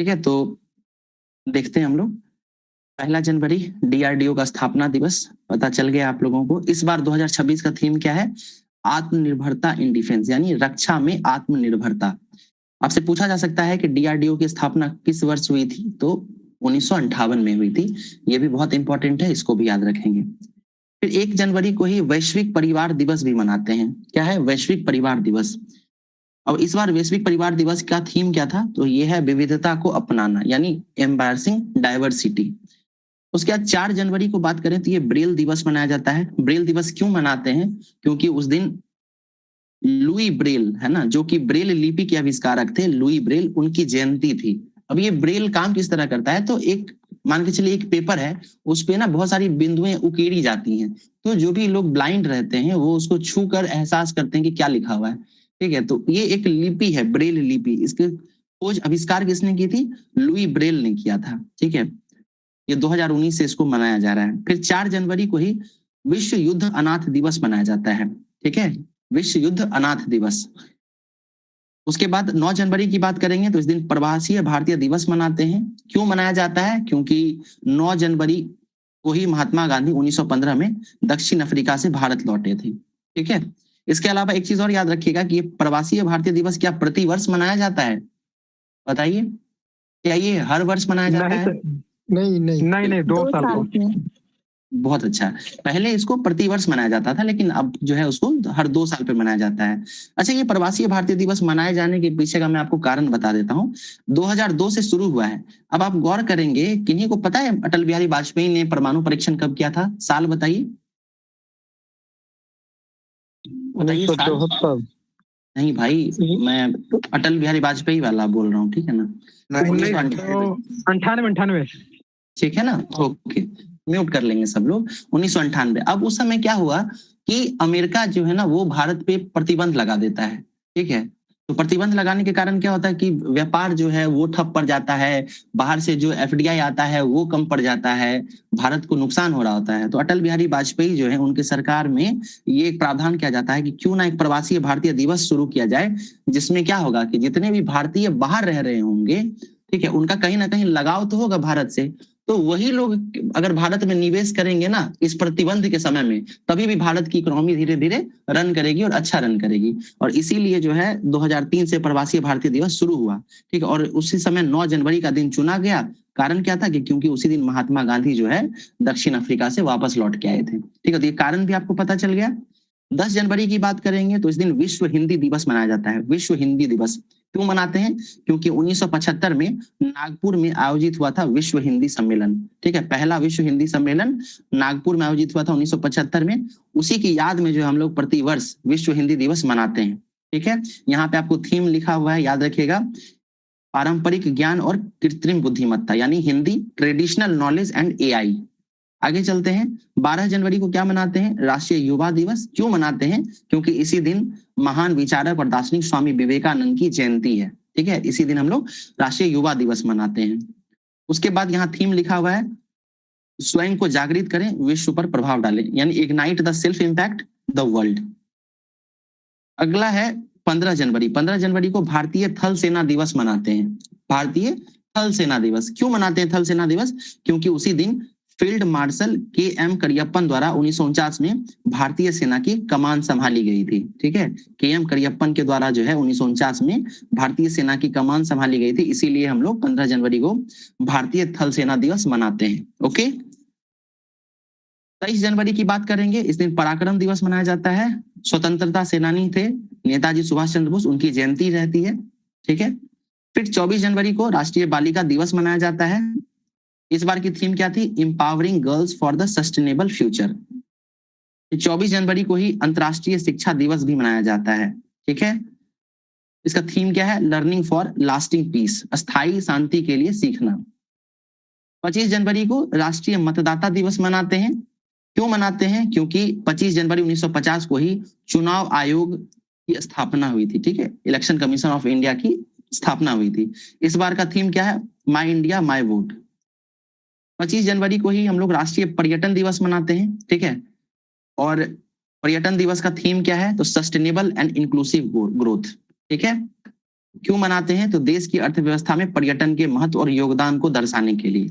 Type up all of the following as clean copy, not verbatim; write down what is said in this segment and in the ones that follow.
ठीक है, तो देखते हैं हम लोग। 1 जनवरी DRDO का स्थापना दिवस पता चल गया आप लोगों को। इस बार 2026 का थीम क्या है? आत्मनिर्भरता इन डिफेंस, यानी रक्षा में आत्मनिर्भरता। आपसे पूछा जा सकता है कि DRDO की स्थापना किस वर्ष हुई थी, तो 1958 में हुई थी। ये भी बहुत इंपॉर्टेंट है, इसको भी याद रखेंगे। फिर 1 जनवरी को ही वैश्विक परिवार दिवस भी मनाते हैं। क्या है? वैश्विक परिवार दिवस। अब इस बार वैश्विक परिवार दिवस का थीम क्या था? तो ये है विविधता को अपनाना, यानी एम्ब्रेसिंग डाइवर्सिटी। उसके बाद 4 जनवरी को बात करें तो ये ब्रेल दिवस मनाया जाता है। ब्रेल दिवस क्यों मनाते हैं? क्योंकि उस दिन लुई ब्रेल है ना, जो कि ब्रेल लिपि के आविष्कारक थे, लुई ब्रेल, उनकी जयंती थी। अब ये ब्रेल काम किस तरह करता है? तो एक मान के चलिए एक पेपर है, उस पे ना बहुत सारी बिंदुएं उकेरी जाती हैं, तो जो भी लोग ब्लाइंड रहते हैं वो उसको छू कर एहसास करते हैं कि क्या लिखा हुआ है। ठीक है, तो ये एक लिपि है, ब्रेल लिपि। इसके खोज आविष्कार किसने की थी? लुई ब्रेल ने किया था। ठीक है, ये 2019 से इसको मनाया जा रहा है। फिर 4 जनवरी को ही विश्व युद्ध अनाथ दिवस मनाया जाता है। ठीक है, विश्व युद्ध अनाथ दिवस। उसके बाद 9 जनवरी की बात करेंगे तो इस दिन प्रवासीय भारतीय दिवस मनाते हैं। क्यों मनाया जाता है? क्योंकि 9 जनवरी को ही महात्मा गांधी 1915 में दक्षिण अफ्रीका से भारत लौटे थे। ठीक है, इसके अलावा एक चीज और याद रखिएगा कि ये प्रवासीय भारतीय दिवस क्या प्रति वर्ष मनाया जाता है? बताइए, क्या ये हर वर्ष मनाया जाता है? नहीं, 2 साल को। बहुत अच्छा। पहले इसको प्रतिवर्ष मनाया जाता था, लेकिन अब जो है उसको हर 2 साल पे मनाया जाता है। अच्छा, ये प्रवासीय भारतीय दिवस मनाए जाने के पीछे का मैं आपको कारण बता देता हूँ। 2002 से शुरू हुआ है। अब आप गौर करेंगे, किन्हीं को पता है अटल बिहारी वाजपेयी ने परमाणु परीक्षण कब किया था? साल बताइए। बताइए साल। 1974। नहीं भाई, मैं अटल बिहारी वाजपेयी वाला बोल रहा हूँ, ठीक है ना? 98। ठीक है ना, ओके, म्यूट कर लेंगे सब लोग। 1998। अब उस समय क्या हुआ कि अमेरिका जो है ना वो भारत पे प्रतिबंध लगा देता है। ठीक है, तो प्रतिबंध लगाने के कारण क्या होता है कि व्यापार जो है वो ठप पड़ जाता है, बाहर से जो FDI आता है वो कम पड़ जाता है, भारत को नुकसान हो रहा होता है। तो अटल बिहारी वाजपेयी जो है उनके सरकार में ये एक प्रावधान किया जाता है कि क्यों ना एक प्रवासीय भारतीय दिवस शुरू किया जाए, जिसमें क्या होगा कि जितने भी भारतीय बाहर रह रहे होंगे, ठीक है, उनका कहीं ना कहीं लगाव तो होगा भारत से, तो वही लोग अगर भारत में निवेश करेंगे ना इस प्रतिबंध के समय में, तभी भी भारत की इकोनॉमी धीरे धीरे रन करेगी और अच्छा रन करेगी। और इसीलिए जो है 2003 से प्रवासी भारतीय दिवस शुरू हुआ। ठीक है, और उसी समय 9 जनवरी का दिन चुना गया। कारण क्या था कि क्योंकि उसी दिन महात्मा गांधी जो है दक्षिण अफ्रीका से वापस लौट के आए थे। ठीक है, तो ये कारण भी आपको पता चल गया। 10 जनवरी की बात करेंगे तो इस दिन विश्व हिंदी दिवस मनाया जाता है। विश्व हिंदी दिवस क्यों मनाते हैं? क्योंकि 1975 में नागपुर में आयोजित हुआ था विश्व हिंदी सम्मेलन। ठीक है, पहला विश्व हिंदी सम्मेलन नागपुर में आयोजित हुआ था 1975 में। उसी की याद में जो हम लोग प्रतिवर्ष विश्व हिंदी दिवस मनाते हैं। ठीक है, यहाँ पे आपको थीम लिखा हुआ है, याद रखिएगा, पारंपरिक ज्ञान और कृत्रिम बुद्धिमत्ता, यानी Hindi, traditional knowledge and AI। आगे चलते हैं। 12 जनवरी को क्या मनाते हैं? राष्ट्रीय युवा दिवस। क्यों मनाते हैं? क्योंकि इसी दिन महान विचारक और दार्शनिक स्वामी विवेकानंद की जयंती है। ठीक है, इसी दिन हम लोग राष्ट्रीय युवा दिवस मनाते हैं। उसके बाद यहाँ थीम लिखा हुआ है, स्वयं को जागृत करें, विश्व पर प्रभाव डालें, यानी ignite the self impact the world. अगला है 15 जनवरी। 15 जनवरी को भारतीय थल सेना दिवस मनाते हैं। भारतीय थल सेना दिवस क्यों मनाते हैं? थल सेना दिवस क्योंकि उसी दिन फील्ड मार्शल KM करियप्पन द्वारा 1949 में भारतीय सेना की कमान संभाली गई थी। ठीक है, KM करियप्पन के द्वारा जो है 1949 में भारतीय सेना की कमान संभाली गई थी, इसीलिए हम लोग 15 जनवरी को भारतीय थल सेना दिवस मनाते हैं। ओके, 23 जनवरी की बात करेंगे, इस दिन पराक्रम दिवस मनाया जाता है। स्वतंत्रता सेनानी थे नेताजी सुभाष चंद्र बोस, उनकी जयंती रहती है। ठीक है, फिर 24 जनवरी को राष्ट्रीय बालिका दिवस मनाया जाता है। इस बार की थीम क्या थी? Empowering girls for the sustainable future. 24 जनवरी को ही अंतरराष्ट्रीय शिक्षा दिवस भी मनाया जाता है। ठीक है, इसका थीम क्या है? लर्निंग फॉर लास्टिंग पीस, अस्थायी शांति के लिए सीखना। 25 जनवरी को राष्ट्रीय मतदाता दिवस मनाते हैं। क्यों मनाते हैं? क्योंकि 25 जनवरी 1950 को ही चुनाव आयोग की स्थापना हुई थी। ठीक है, इलेक्शन कमीशन ऑफ इंडिया की स्थापना हुई थी। इस बार का थीम क्या है? माई इंडिया माई वोट। 25 जनवरी को ही हम लोग राष्ट्रीय पर्यटन दिवस मनाते हैं। ठीक है, और पर्यटन दिवस का थीम क्या है? तो सस्टेनेबल एंड इंक्लूसिव ग्रोथ। ठीक है, क्यों मनाते हैं? तो देश की अर्थव्यवस्था में पर्यटन के महत्व और योगदान को दर्शाने के लिए।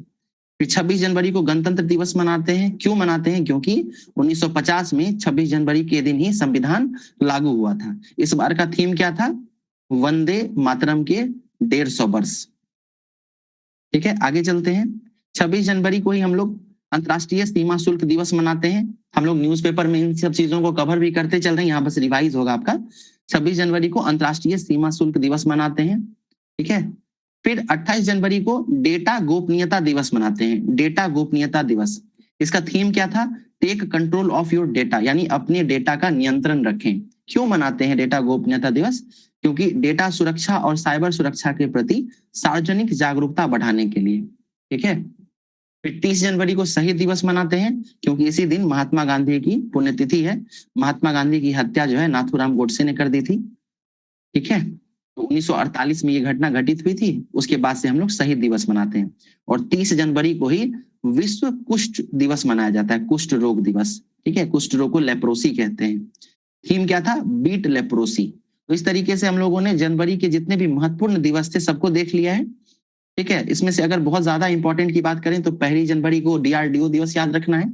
फिर 26 जनवरी को गणतंत्र दिवस मनाते हैं। क्यों मनाते हैं? क्योंकि 1950 में 26 जनवरी के दिन ही संविधान लागू हुआ था। इस बार का थीम क्या था? वंदे मातरम के 150 वर्ष। ठीक है, आगे चलते हैं। 26 जनवरी को ही हम लोग अंतर्राष्ट्रीय सीमा शुल्क दिवस मनाते हैं। हम लोग न्यूज़पेपर में इन सब चीजों को कवर भी करते चल रहे हैं, यहाँ बस रिवाइज होगा आपका। 26 जनवरी को अंतर्राष्ट्रीय सीमा शुल्क दिवस मनाते हैं। ठीक है, फिर 28 जनवरी को डेटा गोपनीयता दिवस मनाते हैं। डेटा गोपनीयता दिवस, इसका थीम क्या था? Take control of your data, यानी अपने डेटा का नियंत्रण रखें। क्यों मनाते हैं डेटा गोपनीयता दिवस? क्योंकि डेटा सुरक्षा और साइबर सुरक्षा के प्रति सार्वजनिक जागरूकता बढ़ाने के लिए। ठीक है, फिर 30 जनवरी को शहीद दिवस मनाते हैं, क्योंकि इसी दिन महात्मा गांधी की पुण्यतिथि है। महात्मा गांधी की हत्या जो है नाथूराम गोडसे ने कर दी थी। ठीक है, तो 1948 में ये घटना घटित हुई थी। उसके बाद से हम लोग शहीद दिवस मनाते हैं। और 30 जनवरी को ही विश्व कुष्ठ दिवस मनाया जाता है, कुष्ठ रोग दिवस। ठीक है, कुष्ठ रोग को लेप्रोसी कहते हैं। थीम क्या था? Beat leprosy. तो इस तरीके से हम लोगों ने जनवरी के जितने भी महत्वपूर्ण दिवस थे सबको देख लिया है। ठीक है, इसमें से अगर बहुत ज्यादा इंपॉर्टेंट की बात करें तो 1 जनवरी को DRDO दिवस याद रखना है।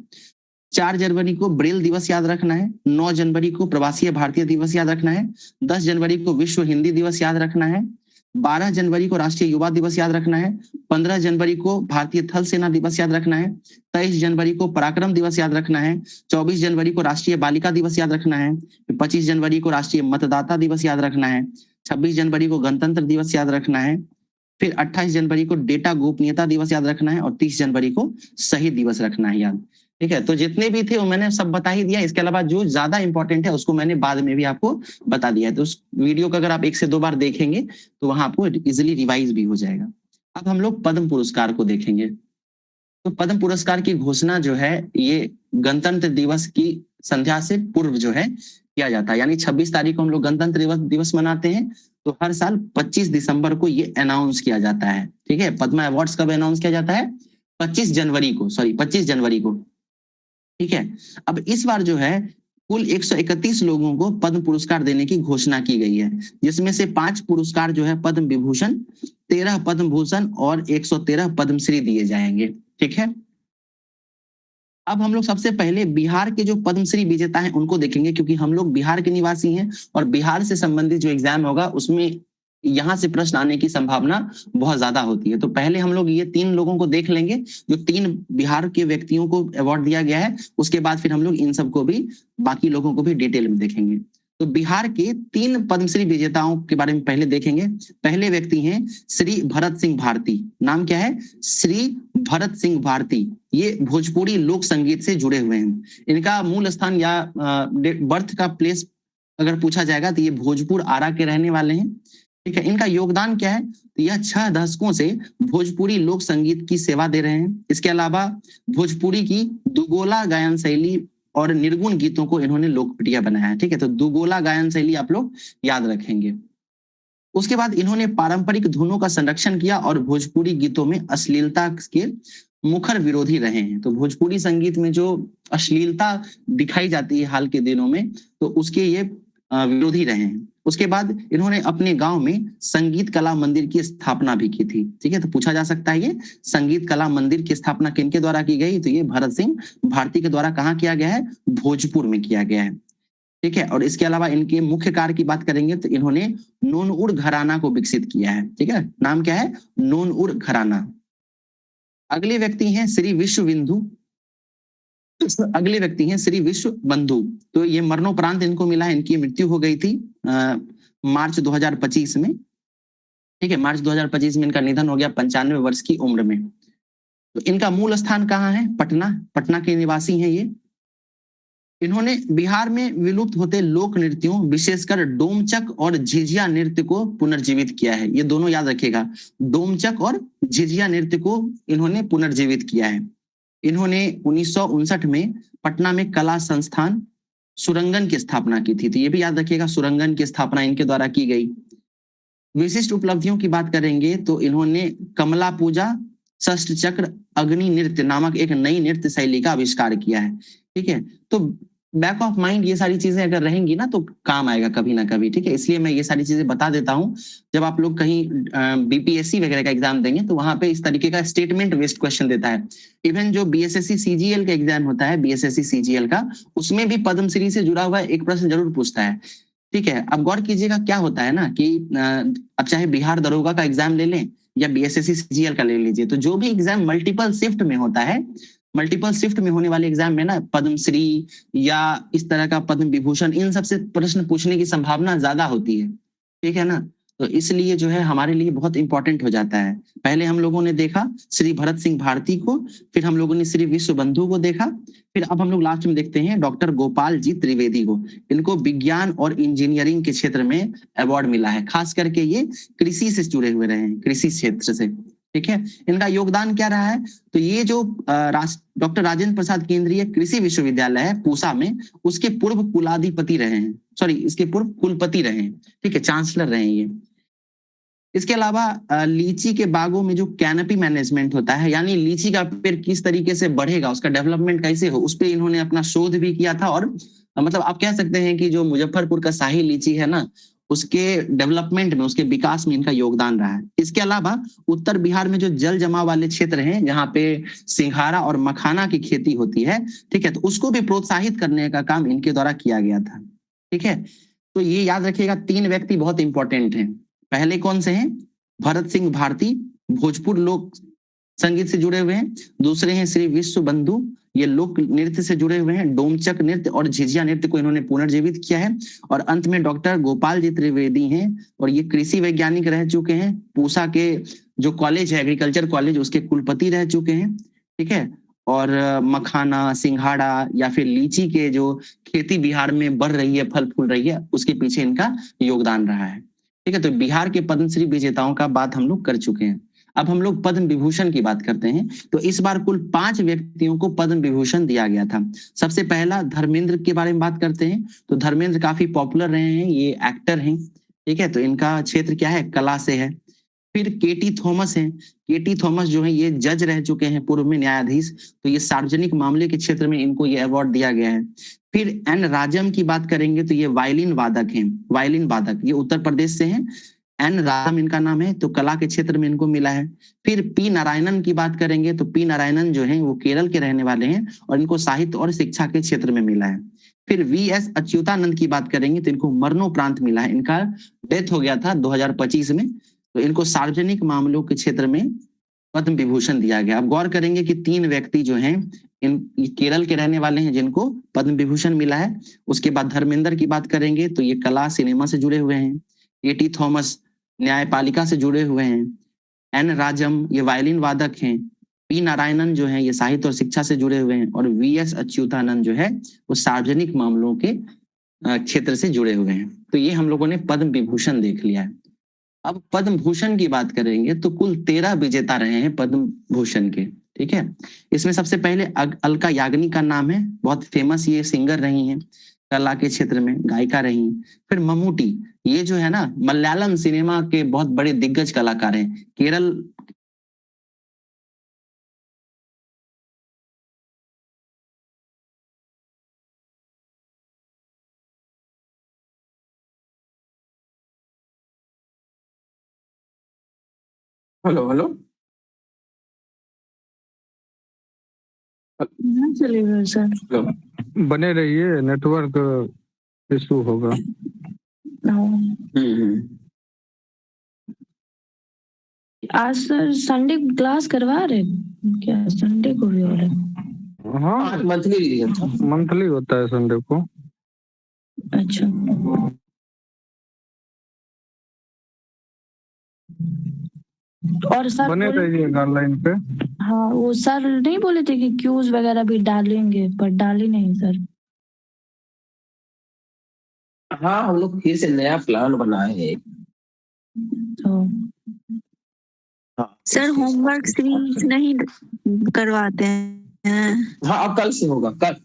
4 जनवरी को ब्रेल दिवस याद रखना है। 9 जनवरी को प्रवासी भारतीय दिवस याद रखना है। 10 जनवरी को विश्व हिंदी दिवस याद रखना है। 12 जनवरी को राष्ट्रीय युवा दिवस याद रखना है। 15 जनवरी को भारतीय थल सेना दिवस याद रखना है। 23 जनवरी को पराक्रम दिवस याद रखना है। 24 जनवरी को राष्ट्रीय बालिका दिवस याद रखना है। 25 जनवरी को राष्ट्रीय मतदाता दिवस याद रखना है। 26 जनवरी को गणतंत्र दिवस याद रखना है। फिर 28 जनवरी को डेटा गोपनीयता दिवस याद रखना है। और 30 जनवरी को शहीद दिवस रखना है याद। ठीक है, तो जितने भी थे वो मैंने सब बता ही दिया। इसके अलावा जो ज्यादा इंपॉर्टेंट है उसको मैंने बाद में भी आपको बता दिया है। तो उस वीडियो को अगर आप 1 से 2 बार देखेंगे तो वहां आपको इजिली रिवाइज भी हो जाएगा। अब हम लोग पद्म पुरस्कार को देखेंगे। तो पद्म पुरस्कार की घोषणा जो है ये गणतंत्र दिवस की संध्या से पूर्व जो है किया जाता है। यानी 26 तारीख को हम लोग गणतंत्र दिवस मनाते हैं, तो हर साल 25 दिसंबर को ये अनाउंस किया जाता है। ठीक है, पद्मा अवार्ड्स कब अनाउंस किया जाता है? 25 जनवरी को। ठीक है, अब इस बार जो है कुल 131 लोगों को पद्म पुरस्कार देने की घोषणा की गई है, जिसमें से 5 पुरस्कार जो है पद्म विभूषण, 13 पद्म भूषण और 113 पद्मश्री दिए जाएंगे। ठीक है, अब हम लोग सबसे पहले बिहार के जो पद्मश्री विजेता हैं उनको देखेंगे, क्योंकि हम लोग बिहार के निवासी हैं और बिहार से संबंधित जो एग्जाम होगा उसमें यहाँ से प्रश्न आने की संभावना बहुत ज्यादा होती है। तो पहले हम लोग ये 3 लोगों को देख लेंगे, जो 3 बिहार के व्यक्तियों को अवार्ड दिया गया है। उसके बाद फिर हम लोग इन सबको भी, बाकी लोगों को भी डिटेल में देखेंगे। तो बिहार के 3 पद्मश्री विजेताओं के बारे में पहले देखेंगे। पहले व्यक्ति हैं श्री भरत सिंह भारती। नाम क्या है? श्री भरत सिंह भारती। ये भोजपुरी लोक संगीत से जुड़े हुए हैं। इनका मूल स्थान या बर्थ का प्लेस अगर पूछा जाएगा तो ये भोजपुर आरा के रहने वाले हैं। ठीक है, इनका योगदान क्या है? तो यह 6 दशकों से भोजपुरी लोक संगीत की सेवा दे रहे हैं। इसके अलावा भोजपुरी की दुगोला गायन शैली और निर्गुण गीतों को इन्होंने लोकप्रिय बनाया है। ठीक है, तो दुगोला गायन शैली आप लोग याद रखेंगे। उसके बाद इन्होंने पारंपरिक धुनों का संरक्षण किया और भोजपुरी गीतों में अश्लीलता के मुखर विरोधी रहे हैं। तो भोजपुरी संगीत में जो अश्लीलता दिखाई जाती है हाल के दिनों में, तो उसके ये विरोधी रहे हैं। उसके बाद इन्होंने अपने गांव में संगीत कला मंदिर की स्थापना भी की थी। ठीक है, तो पूछा जा सकता है ये संगीत कला मंदिर की स्थापना किनके द्वारा की गई? तो ये भरत सिंह भारती के द्वारा कहाँ किया गया है? भोजपुर में किया गया है। ठीक है, और इसके अलावा इनके मुख्य कार्य की बात करेंगे तो इन्होंने नोनउर घराना को विकसित किया है। ठीक है, नाम क्या है? नोनउर घराना। अगले व्यक्ति हैं श्री विश्वबंधु। अगले व्यक्ति हैं श्री विश्वबंधु। तो ये मरणोपरांत इनको मिला है, इनकी मृत्यु हो गई थी मार्च 2025 में। ठीक है, मार्च 2025 में इनका निधन हो गया 95 वर्ष की उम्र में। तो इनका मूल स्थान कहाँ है? पटना। पटना के निवासी हैं ये। इन्होंने बिहार में विलुप्त होते लोक नृत्यों, विशेषकर डोमचक और झिझिया नृत्य को पुनर्जीवित किया है। ये दोनों याद रखिएगा, डोमचक और झिझिया नृत्य को इन्होंने पुनर्जीवित किया है। इन्होंने 1959 में पटना में कला संस्थान सुरंगन की स्थापना की थी। तो ये भी याद रखिएगा, सुरंगन की स्थापना इनके द्वारा की गई। विशिष्ट उपलब्धियों की बात करेंगे तो इन्होंने कमला पूजा, षष्ठ चक्र, अग्नि नृत्य नामक एक नई नृत्य शैली का आविष्कार किया है। ठीक है, तो बैक ऑफ माइंड ये सारी चीजें अगर रहेंगी ना तो काम आएगा कभी ना कभी, ठीक है। इसलिए मैं ये सारी चीजें बता देता हूँ। जब आप लोग कहीं बीपीएससी वगैरह का एग्जाम देंगे तो वहां पे इस तरीके का स्टेटमेंट बेस्ड क्वेश्चन देता है। इवन जो बीएसएससी सीजीएल का एग्जाम होता है, बीएसएससी सीजीएल का, उसमें भी पद्मश्री से जुड़ा हुआ एक प्रश्न जरूर पूछता है, ठीक है। अब गौर कीजिएगा क्या होता है ना कि अब चाहे बिहार दरोगा का एग्जाम ले लें या बीएसएससी सीजीएल का ले लीजिए, तो जो भी एग्जाम मल्टीपल शिफ्ट में होता है, मल्टीपल शिफ्ट में होने वाले एग्जाम में ना पद्मश्री या इस तरह का पद्म विभूषण, इन सबसे प्रश्न पूछने की संभावना ज्यादा होती है, ठीक है ना। तो इसलिए जो है हमारे लिए बहुत इंपॉर्टेंट हो जाता है। पहले हम लोगों ने देखा श्री भरत सिंह भारती को, फिर हम लोगों ने श्री विश्व बंधु को देखा, फिर अब हम लोग लास्ट में देखते हैं डॉक्टर गोपाल जी त्रिवेदी को। इनको विज्ञान और इंजीनियरिंग के क्षेत्र में अवार्ड मिला है, खास करके ये कृषि से जुड़े हुए रहे हैं, कृषि क्षेत्र से, ठीक है। इनका योगदान क्या रहा है, तो ये जो डॉक्टर राजेंद्र प्रसाद केंद्रीय कृषि विश्वविद्यालय है पूसा में, उसके पूर्व कुलाधिपति रहे हैं, सॉरी इसके पूर्व कुलपति रहे हैं, ठीक है, चांसलर रहे हैं ये। इसके अलावा लीची के बागों में जो कैनपी मैनेजमेंट होता है, यानी लीची का पेड़ किस तरीके से बढ़ेगा, उसका डेवलपमेंट कैसे हो, उस पर इन्होंने अपना शोध भी किया था। और मतलब आप कह सकते हैं कि जो मुजफ्फरपुर का शाही लीची है ना, उसके डेवलपमेंट में, उसके विकास में इनका योगदान रहा है। इसके अलावा उत्तर बिहार में जो जल जमाव वाले क्षेत्र हैं, जहाँ पे सिंघाड़ा और मखाना की खेती होती है, ठीक है, तो उसको भी प्रोत्साहित करने का काम इनके द्वारा किया गया था, ठीक है। तो ये याद रखिएगा, 3 व्यक्ति बहुत इंपॉर्टेंट हैं। पहले कौन से हैं, भरत सिंह भारती, भोजपुर लोक संगीत से जुड़े हुए हैं। दूसरे हैं श्री विश्व बंधु, ये लोक नृत्य से जुड़े हुए हैं, डोमचक नृत्य और झिझिया नृत्य को इन्होंने पुनर्जीवित किया है। और अंत में डॉक्टर गोपाल जी त्रिवेदी हैं, और ये कृषि वैज्ञानिक रह चुके हैं, पूसा के जो कॉलेज है एग्रीकल्चर कॉलेज, उसके कुलपति रह चुके हैं, ठीक है। और मखाना, सिंघाड़ा या फिर लीची के जो खेती बिहार में बढ़ रही है, फल फूल रही है, उसके पीछे इनका योगदान रहा है, ठीक है। तो बिहार के पद्मश्री विजेताओं का बात हम लोग कर चुके हैं। अब हम लोग पद्म विभूषण की बात करते हैं। तो इस बार कुल 5 व्यक्तियों को पद्म विभूषण दिया गया था। सबसे पहला धर्मेंद्र के बारे में बात करते हैं। तो धर्मेंद्र काफी पॉपुलर रहे हैं, ये एक्टर हैं, ठीक है। तो इनका क्षेत्र क्या है, कला से है। फिर केटी थॉमस हैं। केटी थॉमस जो है ये जज रह चुके हैं, पूर्व में न्यायाधीश, तो ये सार्वजनिक मामले के क्षेत्र में इनको ये अवार्ड दिया गया है। फिर एन राजम की बात करेंगे तो ये वायलिन वादक हैं, वायलिन वादक, ये उत्तर प्रदेश से हैं। एन राजम इनका नाम है, तो कला के क्षेत्र में इनको मिला है। फिर पी नारायणन की बात करेंगे तो पी नारायणन जो है वो केरल के रहने वाले हैं, और इनको साहित्य और शिक्षा के क्षेत्र में मिला है। फिर वी एस अच्युतानंद की बात करेंगे तो इनको मरणोपरांत मिला है, इनका डेथ हो गया था 2025 में। तो इनको सार्वजनिक मामलों के क्षेत्र में पद्म विभूषण दिया गया। अब गौर करेंगे कि 3 व्यक्ति जो हैं इन केरल के रहने वाले हैं जिनको पद्म विभूषण मिला है। उसके बाद धर्मेंद्र की बात करेंगे तो ये कला सिनेमा से जुड़े हुए हैं। केटी थॉमस न्यायपालिका से जुड़े हुए हैं। एन राजम ये वायलिन वादक हैं। पी नारायणन जो है ये साहित्य और शिक्षा से जुड़े हुए हैं। और वी एस अच्युतानंद जो है वो सार्वजनिक मामलों के क्षेत्र से जुड़े हुए हैं। तो ये हम लोगों ने पद्म विभूषण देख लिया है। अब पद्म भूषण की बात करेंगे तो कुल 13 विजेता रहे हैं पद्म भूषण के, ठीक है। इसमें सबसे पहले अलका याग्निक का नाम है, बहुत फेमस ये सिंगर रही हैं, कला के क्षेत्र में गायिका रही। फिर मम्मूटी, ये जो है ना मलयालम सिनेमा के बहुत बड़े दिग्गज कलाकार हैं, केरल हेलो हेलो चलेगा सर, बने रहिए, नेटवर्क इशू होगा। आज सर संडे क्लास करवा रहे क्या, संडे को भी हो रहा है? हाँ मंथली होता है संडे को। अच्छा, और सर बने रहिए ऑनलाइन पे। हाँ, वो सर नहीं बोले थे कि क्यूज वगैरह भी डालेंगे, पर डाले नहीं सर। हाँ, हम लोग फिर से नया प्लान बनाए हैं। तो हाँ, सर होमवर्क सीरीज नहीं करवाते हैं। हाँ अब कल से होगा, कल।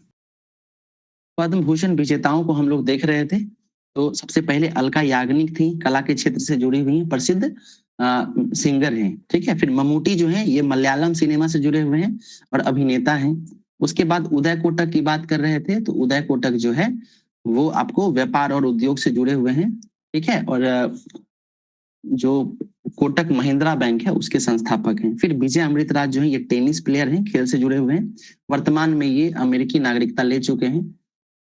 पद्म भूषण विजेताओं को हम लोग देख रहे थे। तो सबसे पहले अलका याग्निक थी, कला के क्षेत्र से जुड़ी हुई हैं, प्रसिद्ध सिंगर हैं, ठीक है। फिर मम्मूटी जो है ये मलयालम सिनेमा से जुड़े हुए हैं और अभिनेता हैं। उसके बाद उदय कोटक की बात कर रहे थे, तो उदय कोटक जो है वो आपको व्यापार और उद्योग से जुड़े हुए हैं, ठीक है। और जो कोटक महिंद्रा बैंक है उसके संस्थापक हैं। फिर विजय अमृतराज जो है ये टेनिस प्लेयर हैं, खेल से जुड़े हुए हैं, वर्तमान में ये अमेरिकी नागरिकता ले चुके हैं।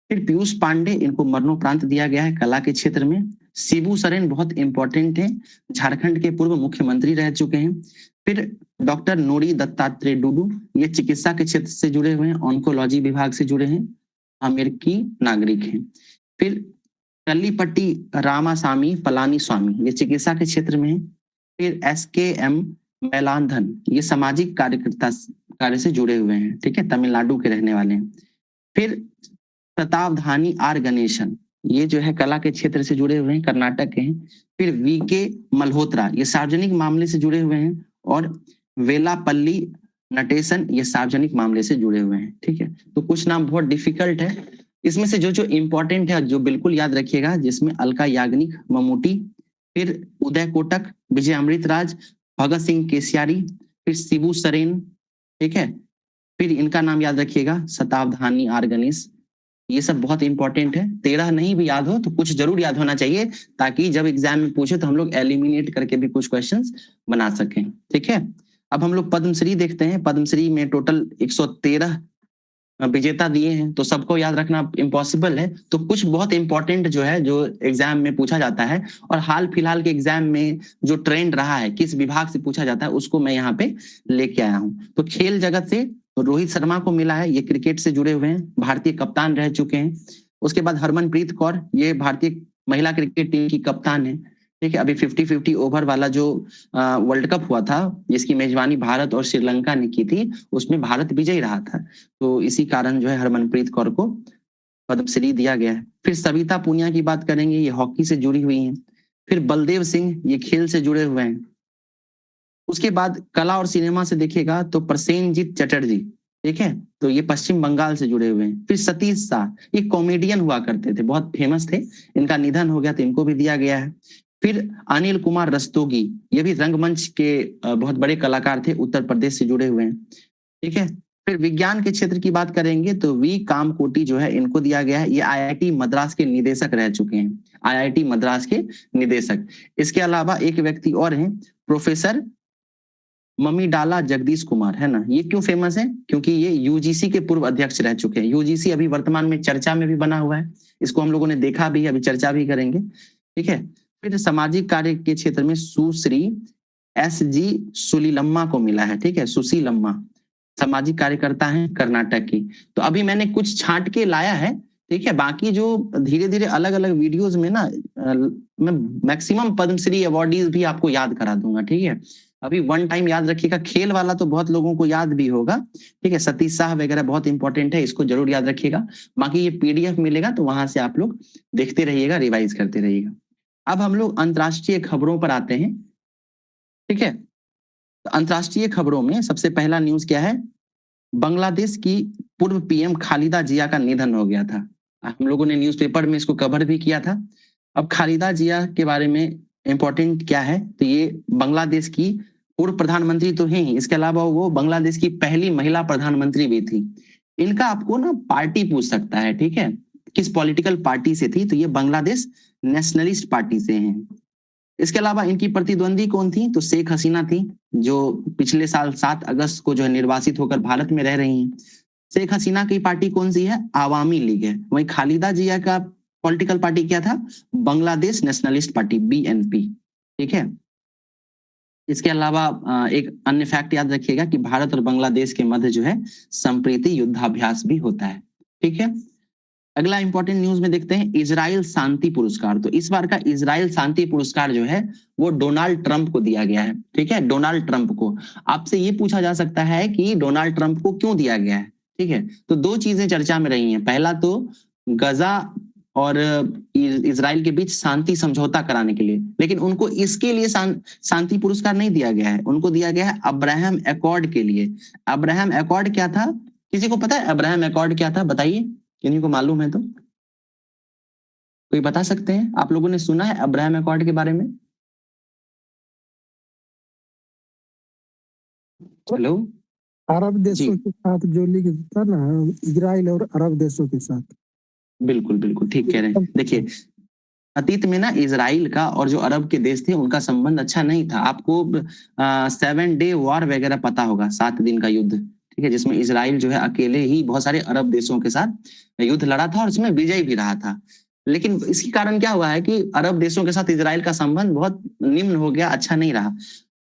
फिर पीयूष पांडे, इनको मरणोपरांत दिया गया है कला के क्षेत्र में। शिबू सोरेन बहुत इंपॉर्टेंट है, झारखंड के पूर्व मुख्यमंत्री रह चुके हैं। फिर डॉक्टर नोरी दत्तात्रेय टुडू, ये चिकित्सा के क्षेत्र से जुड़े हुए हैं, ऑन्कोलॉजी विभाग से जुड़े हैं, अमेरिकी नागरिक हैं। फिर कल्लीपट्टी रामासामी पलानी स्वामी, ये चिकित्सा के क्षेत्र में है। फिर SKM मैलांधन, ये सामाजिक कार्य से जुड़े हुए हैं, ठीक है, तमिलनाडु के रहने वाले हैं। फिर शतावधानी R गणेशन, ये जो है कला के क्षेत्र से जुड़े हुए हैं, कर्नाटक के हैं। फिर VK मल्होत्रा, ये सार्वजनिक मामले से जुड़े हुए हैं। और वेलापल्ली नटेशन, ये सार्वजनिक मामले से जुड़े हुए हैं, ठीक है। तो कुछ नाम बहुत डिफिकल्ट है, इसमें से जो जो इंपॉर्टेंट है जो बिल्कुल याद रखिएगा, जिसमें अलका याग्निक, ममूटी, फिर उदय कोटक, विजय अमृतराज, भगत सिंह केसियारी, फिर शिबू सोरेन, ठीक है। फिर इनका नाम याद रखिएगा शतावधानी R गणेश, ये सब बहुत इंपॉर्टेंट है। 13 नहीं भी याद हो तो कुछ जरूर याद होना चाहिए, ताकि जब एग्जाम में पूछे तो हम लोग एलिमिनेट करके भी कुछ क्वेश्चंस बना सकें, ठीक है। अब हम लोग पद्मश्री देखते हैं। पद्मश्री में टोटल 113 विजेता दिए हैं, तो सबको याद रखना इम्पॉसिबल है। तो कुछ बहुत इंपॉर्टेंट जो है, जो एग्जाम में पूछा जाता है और हाल फिलहाल के एग्जाम में जो ट्रेंड रहा है, किस विभाग से पूछा जाता है, उसको मैं यहाँ पे लेके आया हूँ। तो खेल जगत से रोहित शर्मा को मिला है, ये क्रिकेट से जुड़े हुए हैं, भारतीय कप्तान रह चुके हैं। उसके बाद हरमनप्रीत कौर, ये भारतीय महिला क्रिकेट टीम की कप्तान है, ठीक है। अभी 50-50 ओवर वाला जो वर्ल्ड कप हुआ था, जिसकी मेजबानी भारत और श्रीलंका ने की थी, उसमें भारत विजयी रहा था। तो इसी कारण जो है हरमनप्रीत कौर को पद्मश्री दिया गया है। फिर सविता पुनिया की बात करेंगे, ये हॉकी से जुड़ी हुई हैं। फिर बलदेव सिंह, ये खेल से जुड़े हुए हैं। उसके बाद कला और सिनेमा से देखिएगा तो प्रसेनजीत चटर्जी, ठीक है, तो ये पश्चिम बंगाल से जुड़े हुए हैं। फिर सतीश शाह, ये कॉमेडियन हुआ करते थे, बहुत फेमस थे, इनका निधन हो गया तो इनको भी दिया गया है। फिर अनिल कुमार रस्तोगी, ये भी रंगमंच के बहुत बड़े कलाकार थे, उत्तर प्रदेश से जुड़े हुए हैं, ठीक है। फिर विज्ञान के क्षेत्र की बात करेंगे तो वी कामकोटी जो है, इनको दिया गया है, ये IIT मद्रास के निदेशक रह चुके हैं, IIT मद्रास के निदेशक। इसके अलावा एक व्यक्ति और हैं, प्रोफेसर ममीडाला जगदीश कुमार, है ना। ये क्यों फेमस है? क्योंकि ये UGC के पूर्व अध्यक्ष रह चुके हैं। UGC अभी वर्तमान में चर्चा में भी बना हुआ है, इसको हम लोगों ने देखा भी, अभी चर्चा भी करेंगे, ठीक है। फिर सामाजिक कार्य के क्षेत्र में सुश्री SG सुलीलम्मा को मिला है, ठीक है, सुशीलम्मा, सामाजिक कार्यकर्ता हैं, कर्नाटक की। तो अभी मैंने कुछ छांट के लाया है, ठीक है, बाकी जो धीरे धीरे अलग अलग वीडियोस में ना मैं मैक्सिमम पद्मश्री अवार्डीज भी आपको याद करा दूंगा, ठीक है। अभी वन टाइम याद रखिएगा, खेल वाला तो बहुत लोगों को याद भी होगा, ठीक है, सतीश शाह वगैरह बहुत इंपॉर्टेंट है, इसको जरूर याद रखिएगा। बाकी ये PDF मिलेगा तो वहां से आप लोग देखते रहिएगा, रिवाइज करते रहिएगा। अब हम लोग अंतर्राष्ट्रीय खबरों पर आते हैं, ठीक है। तो अंतर्राष्ट्रीय खबरों में सबसे पहला न्यूज क्या है? बांग्लादेश की पूर्व PM खालिदा जिया का निधन हो गया था। हम लोगों ने न्यूज़पेपर में इसको कवर भी किया था। अब खालिदा जिया के बारे में इंपॉर्टेंट क्या है, तो ये बांग्लादेश की पूर्व प्रधानमंत्री तो है ही, इसके अलावा वो बांग्लादेश की पहली महिला प्रधानमंत्री भी थी। इनका आपको ना पार्टी पूछ सकता है, ठीक है, किस पॉलिटिकल पार्टी से थी, तो ये बांग्लादेश नेशनलिस्ट पार्टी से हैं। इसके अलावा इनकी प्रतिद्वंदी कौन थी, तो शेख हसीना थी, जो पिछले साल 7 अगस्त को जो है निर्वासित होकर भारत में रह रही हैं। शेख हसीना की पार्टी कौन सी है? आवामी लीग है। वहीं खालिदा जिया का पॉलिटिकल पार्टी क्या था? बांग्लादेश नेशनलिस्ट पार्टी, BNP, ठीक है। इसके अलावा एक अन्य फैक्ट याद रखिएगा कि भारत और बांग्लादेश के मध्य जो है संप्रीति युद्धाभ्यास भी होता है, ठीक है। अगला इंपॉर्टेंट न्यूज में देखते हैं इजराइल शांति पुरस्कार। तो इस बार का इजराइल शांति पुरस्कार जो है वो डोनाल्ड ट्रंप को दिया गया है, ठीक है, डोनाल्ड ट्रंप को। आपसे ये पूछा जा सकता है कि डोनाल्ड ट्रंप को क्यों दिया गया है, ठीक है। तो दो चीजें चर्चा में रही हैं। पहला तो गजा और इजराइल के बीच शांति समझौता कराने के लिए, लेकिन उनको इसके लिए शांति पुरस्कार नहीं दिया गया है, उनको दिया गया है अब्राहम एकॉर्ड के लिए। अब्राहम एकॉर्ड क्या था? किसी को पता है अब्राहम एकॉर्ड क्या था? बताइए, किन्हीं को मालूम है तो कोई बता सकते हैं? आप लोगों ने सुना है अब्राहम एकॉर्ड के बारे में? हेलो, अरब देशों जी के साथ जो लिंक था ना, इजराइल और अरब देशों के साथ। बिल्कुल बिल्कुल ठीक कह रहे हैं। देखिए अतीत में ना इजराइल का और जो अरब के देश थे उनका संबंध अच्छा नहीं था। आपको 7 डे वॉर वगैरह पता होगा, 7 दिन का युद्ध, ठीक है, जिसमें इजराइल जो है अकेले ही बहुत सारे अरब देशों के साथ युद्ध लड़ा था और उसमें विजय भी रहा था। लेकिन इसके कारण क्या हुआ है कि अरब देशों के साथ इजराइल का संबंध बहुत निम्न हो गया, अच्छा नहीं रहा।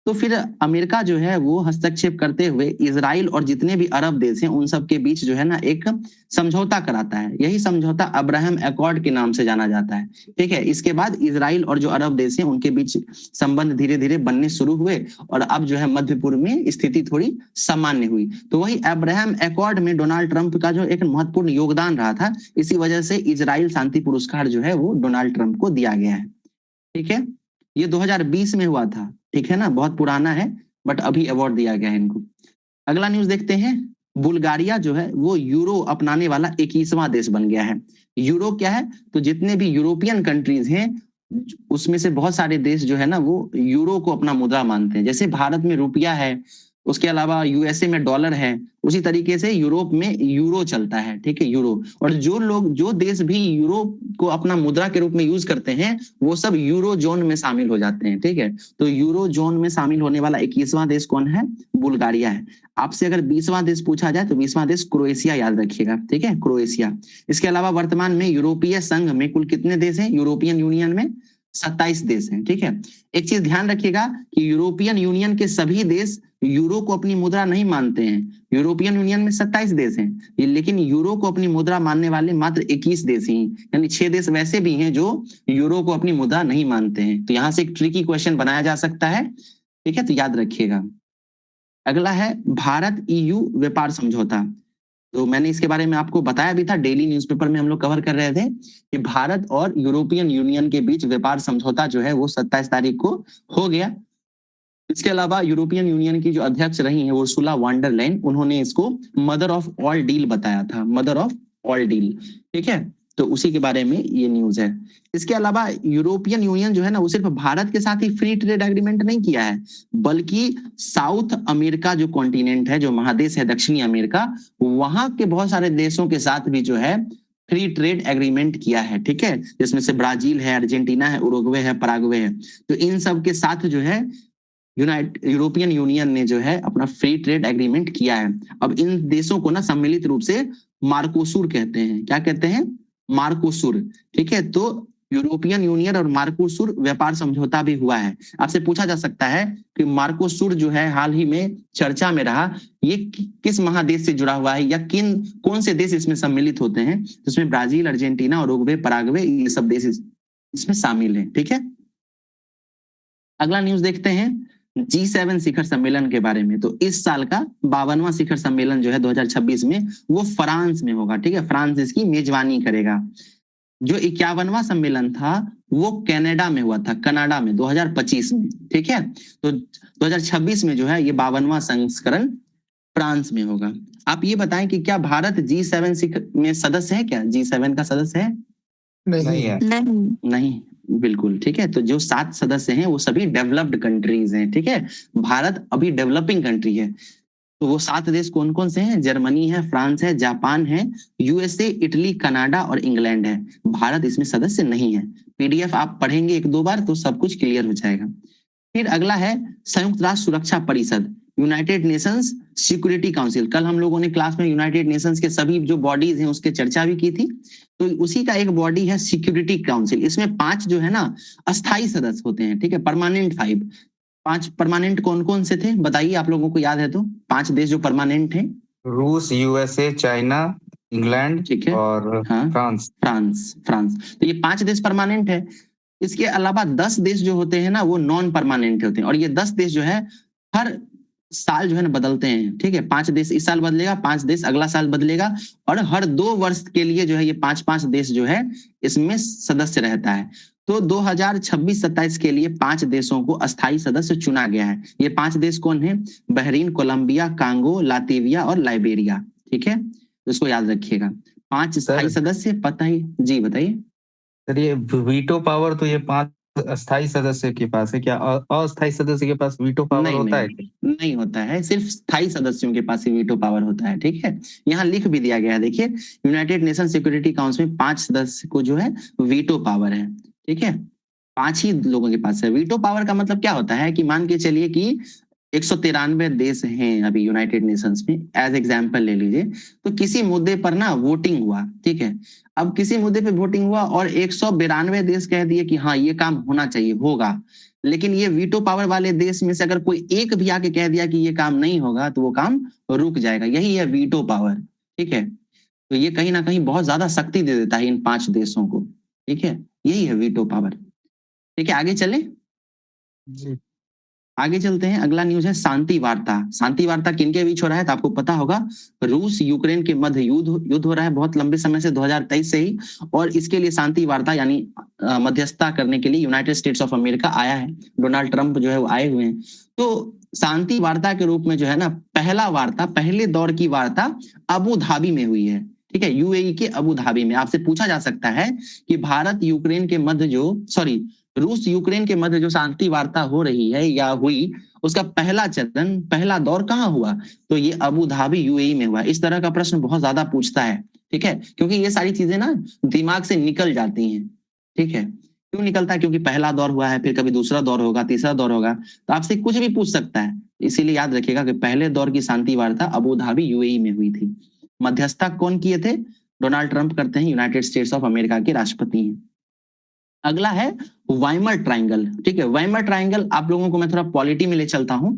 तो फिर अमेरिका जो है वो हस्तक्षेप करते हुए इजराइल और जितने भी अरब देश हैं उन सब के बीच जो है ना एक समझौता कराता है। यही समझौता अब्राहम एकॉर्ड के नाम से जाना जाता है, ठीक है। इसके बाद इजराइल और जो अरब देश हैं उनके बीच संबंध धीरे धीरे बनने शुरू हुए और अब जो है मध्य पूर्व में स्थिति थोड़ी सामान्य हुई। तो वही अब्राहम एकॉर्ड में डोनाल्ड ट्रंप का जो एक महत्वपूर्ण योगदान रहा था, इसी वजह से इजराइल शांति पुरस्कार जो है वो डोनाल्ड ट्रंप को दिया गया है, ठीक है। ये 2020 में हुआ था, ठीक है ना, बहुत पुराना है, बट अभी अवार्ड दिया गया है इनको। अगला न्यूज देखते हैं। बुल्गारिया जो है वो यूरो अपनाने वाला 21वां देश बन गया है। यूरो क्या है? तो जितने भी यूरोपियन कंट्रीज हैं उसमें से बहुत सारे देश जो है ना वो यूरो को अपना मुद्रा मानते हैं। जैसे भारत में रुपया है, उसके अलावा यूएसए में डॉलर है, उसी तरीके से यूरोप में यूरो चलता है, ठीक है, यूरो। और जो देश भी यूरो को अपना मुद्रा के रूप में यूज करते हैं वो सब यूरो जोन में शामिल हो जाते हैं, ठीक है। तो यूरो जोन में शामिल होने वाला 21वां देश कौन है? बुल्गारिया है। आपसे अगर 20वां देश पूछा जाए तो 20वां देश क्रोएशिया याद रखिएगा, ठीक है, क्रोएशिया। इसके अलावा वर्तमान में यूरोपीय संघ में कुल कितने देश हैं? यूरोपियन यूनियन में 27 देश हैं, ठीक है। एक चीज ध्यान रखिएगा कि यूरोपियन यूनियन के सभी देश यूरो को अपनी मुद्रा नहीं मानते हैं। यूरोपियन यूनियन में 27 देश हैं, लेकिन यूरो को अपनी मुद्रा मानने वाले मात्र 21 देश ही, यानी 6 देश वैसे भी हैं जो यूरो को अपनी मुद्रा नहीं मानते हैं। तो यहाँ से एक ट्रिकी क्वेश्चन बनाया जा सकता है, ठीक है, तो याद रखिएगा। अगला है भारत EU व्यापार समझौता। तो मैंने इसके बारे में आपको बताया भी था, डेली न्यूज़पेपर में हम लोग कवर कर रहे थे कि भारत और यूरोपियन यूनियन के बीच व्यापार समझौता जो है वो 27 तारीख को हो गया। इसके अलावा यूरोपियन यूनियन की जो अध्यक्ष रही हैं उर्सुला वॉन डर लेyen, उन्होंने इसको मदर ऑफ ऑल डील बताया था, मदर ऑफ ऑल डील, ठीक है। तो उसी के बारे में ये न्यूज है। इसके अलावा यूरोपियन यूनियन जो है ना वो सिर्फ भारत के साथ ही फ्री ट्रेड एग्रीमेंट नहीं किया है, बल्कि साउथ अमेरिका जो कॉन्टिनेंट है, जो महादेश है दक्षिणी अमेरिका, वहां के बहुत सारे देशों के साथ भी जो है फ्री ट्रेड एग्रीमेंट किया है, ठीक है, जिसमें से ब्राजील है, अर्जेंटीना है, उरुग्वे है, पराग्वे है। तो इन सब के साथ जो है यूरोपियन यूनियन ने जो है अपना फ्री ट्रेड एग्रीमेंट किया है। अब इन देशों को ना सम्मिलित रूप से मार्कोसुर कहते हैं। क्या कहते हैं? मार्कोसुर, ठीक है। तो यूरोपियन यूनियन और मार्कोसुर व्यापार समझौता भी हुआ है। आपसे पूछा जा सकता है कि मार्कोसुर जो है हाल ही में चर्चा में रहा, ये किस महादेश से जुड़ा हुआ है या कौन से देश इसमें सम्मिलित होते हैं? जिसमें ब्राजील, अर्जेंटीना, उरुग्वे, पराग्वे, ये सब देश इसमें शामिल है, ठीक है। अगला न्यूज देखते हैं G7 शिखर सम्मेलन के बारे में। तो इस साल का 52वां शिखर सम्मेलन जो है 2026 में वो फ्रांस में होगा, ठीक है, फ्रांस इसकी मेजबानी करेगा। जो 51वां सम्मेलन था वो कनाडा में हुआ था, कनाडा में 2025 में, ठीक है। तो 2026 में जो है ये 52वां संस्करण फ्रांस में होगा। आप ये बताएं कि क्या भारत G7 शिखर में सदस्य है? क्या G7 का सदस्य है? नहीं है। नहीं, बिल्कुल, ठीक है। तो जो 7 सदस्य हैं वो सभी डेवलप्ड कंट्रीज हैं, ठीक है। भारत अभी डेवलपिंग कंट्री है। तो वो 7 देश कौन कौन से हैं? जर्मनी है, फ्रांस है, जापान है, USA, इटली, कनाडा और इंग्लैंड है। भारत इसमें सदस्य नहीं है। PDF आप पढ़ेंगे 1-2 बार तो सब कुछ क्लियर हो जाएगा। फिर अगला है संयुक्त राष्ट्र सुरक्षा परिषद, यूनाइटेड नेशंस सिक्योरिटी काउंसिल। कल हम लोगों ने क्लास में यूनाइटेड नेशंस के सभी जो बॉडीज हैं उसके चर्चा भी की थी। तो उसी का एक बॉडी है सिक्योरिटी काउंसिल। इसमें 5 जो है ना अस्थायी सदस्य होते हैं, ठीक है, परमानेंट 5। 5 परमानेंट कौन कौन से थे बताइए, आप लोगों को याद है तो? 5 देश जो परमानेंट हैं। रूस, USA, चाइना, इंग्लैंड, ठीक है, और हाँ, फ्रांस। तो ये 5 देश परमानेंट है। इसके अलावा 10 देश जो होते हैं ना वो नॉन परमानेंट होते हैं, और ये 10 देश जो है हर साल जो है ना बदलते हैं, ठीक है। 5 देश इस साल बदलेगा, 5 देश अगला साल बदलेगा, और हर 2 वर्ष के लिए जो है ये 5-5 देश जो है इसमें सदस्य रहता है। तो 2026-27 के लिए 5 देशों को अस्थायी सदस्य चुना गया है। ये 5 देश कौन है? बहरीन, कोलंबिया, कांगो, लातविया और लाइबेरिया, ठीक है। तो इसको याद रखिएगा। 5 अस्थायी सदस्य, पता ही जी, बताइए सर। ये वीटो पावर तो ये 5 अस्थायी सदस्य के पास है, क्या अस्थायी सदस्य के पास वीटो पावर होता है? नहीं होता है, सिर्फ स्थायी सदस्यों के पास ही वीटो पावर होता है। ठीक है, यहाँ लिख भी दिया गया है, देखिए यूनाइटेड नेशन सिक्योरिटी काउंसिल में 5 सदस्य को जो है वीटो पावर है। ठीक है, 5 ही लोगों के पास है। वीटो पावर का मतलब क्या होता है कि मान के चलिए कि 193 देश हैं अभी यूनाइटेड नेशंस में, एज एग्जाम्पल ले लीजिए, तो किसी मुद्दे पर ना वोटिंग हुआ। ठीक है, अब किसी मुद्दे पे वोटिंग हुआ और 192 देश कह दिए कि हाँ ये काम होना चाहिए, होगा, लेकिन ये वीटो पावर वाले देश में से अगर कोई एक भी आके कह दिया कि ये काम नहीं होगा तो वो काम रुक जाएगा। यही है वीटो पावर। ठीक है, तो ये कहीं ना कहीं बहुत ज्यादा शक्ति दे देता है इन 5 देशों को। ठीक है, यही है वीटो पावर। ठीक है, आगे चले, जी आगे चलते हैं। अगला न्यूज है शांति वार्ता। शांति वार्ता किनके बीच हो रहा है तो आपको पता होगा, रूस यूक्रेन के मध्य युद्ध हो रहा है बहुत लंबे समय से, 2023 से ही, और इसके लिए शांति वार्ता यानी मध्यस्थता करने के लिए यूनाइटेड स्टेट्स ऑफ अमेरिका आया है। डोनाल्ड ट्रंप जो है वो आए हुए हैं। तो शांति वार्ता के रूप में जो है ना, पहले दौर की वार्ता अबू धाबी में हुई है। ठीक है, यूएई के अबू धाबी में। आपसे पूछा जा सकता है कि भारत यूक्रेन के मध्य रूस यूक्रेन के मध्य जो शांति वार्ता हो रही है या हुई, उसका पहला चरण, पहला दौर कहाँ हुआ, तो ये अबू धाबी यूएई में हुआ। इस तरह का प्रश्न बहुत ज्यादा पूछता है। ठीक है, क्योंकि ये सारी चीजें ना दिमाग से निकल जाती हैं। ठीक है, क्यों निकलता है, क्योंकि पहला दौर हुआ है, फिर कभी दूसरा दौर होगा, तीसरा दौर होगा, तो आपसे कुछ भी पूछ सकता है। इसीलिए याद रखिएगा कि पहले दौर की शांति वार्ता अबू धाबी यूएई में हुई थी। मध्यस्थता कौन किए थे, डोनाल्ड ट्रंप करते हैं, यूनाइटेड स्टेट्स ऑफ अमेरिका के राष्ट्रपति हैं। अगला है वाइमर ट्रायंगल। ठीक है, वाइमर ट्रायंगल आप लोगों को मैं थोड़ा पॉलिटी में ले चलता हूं।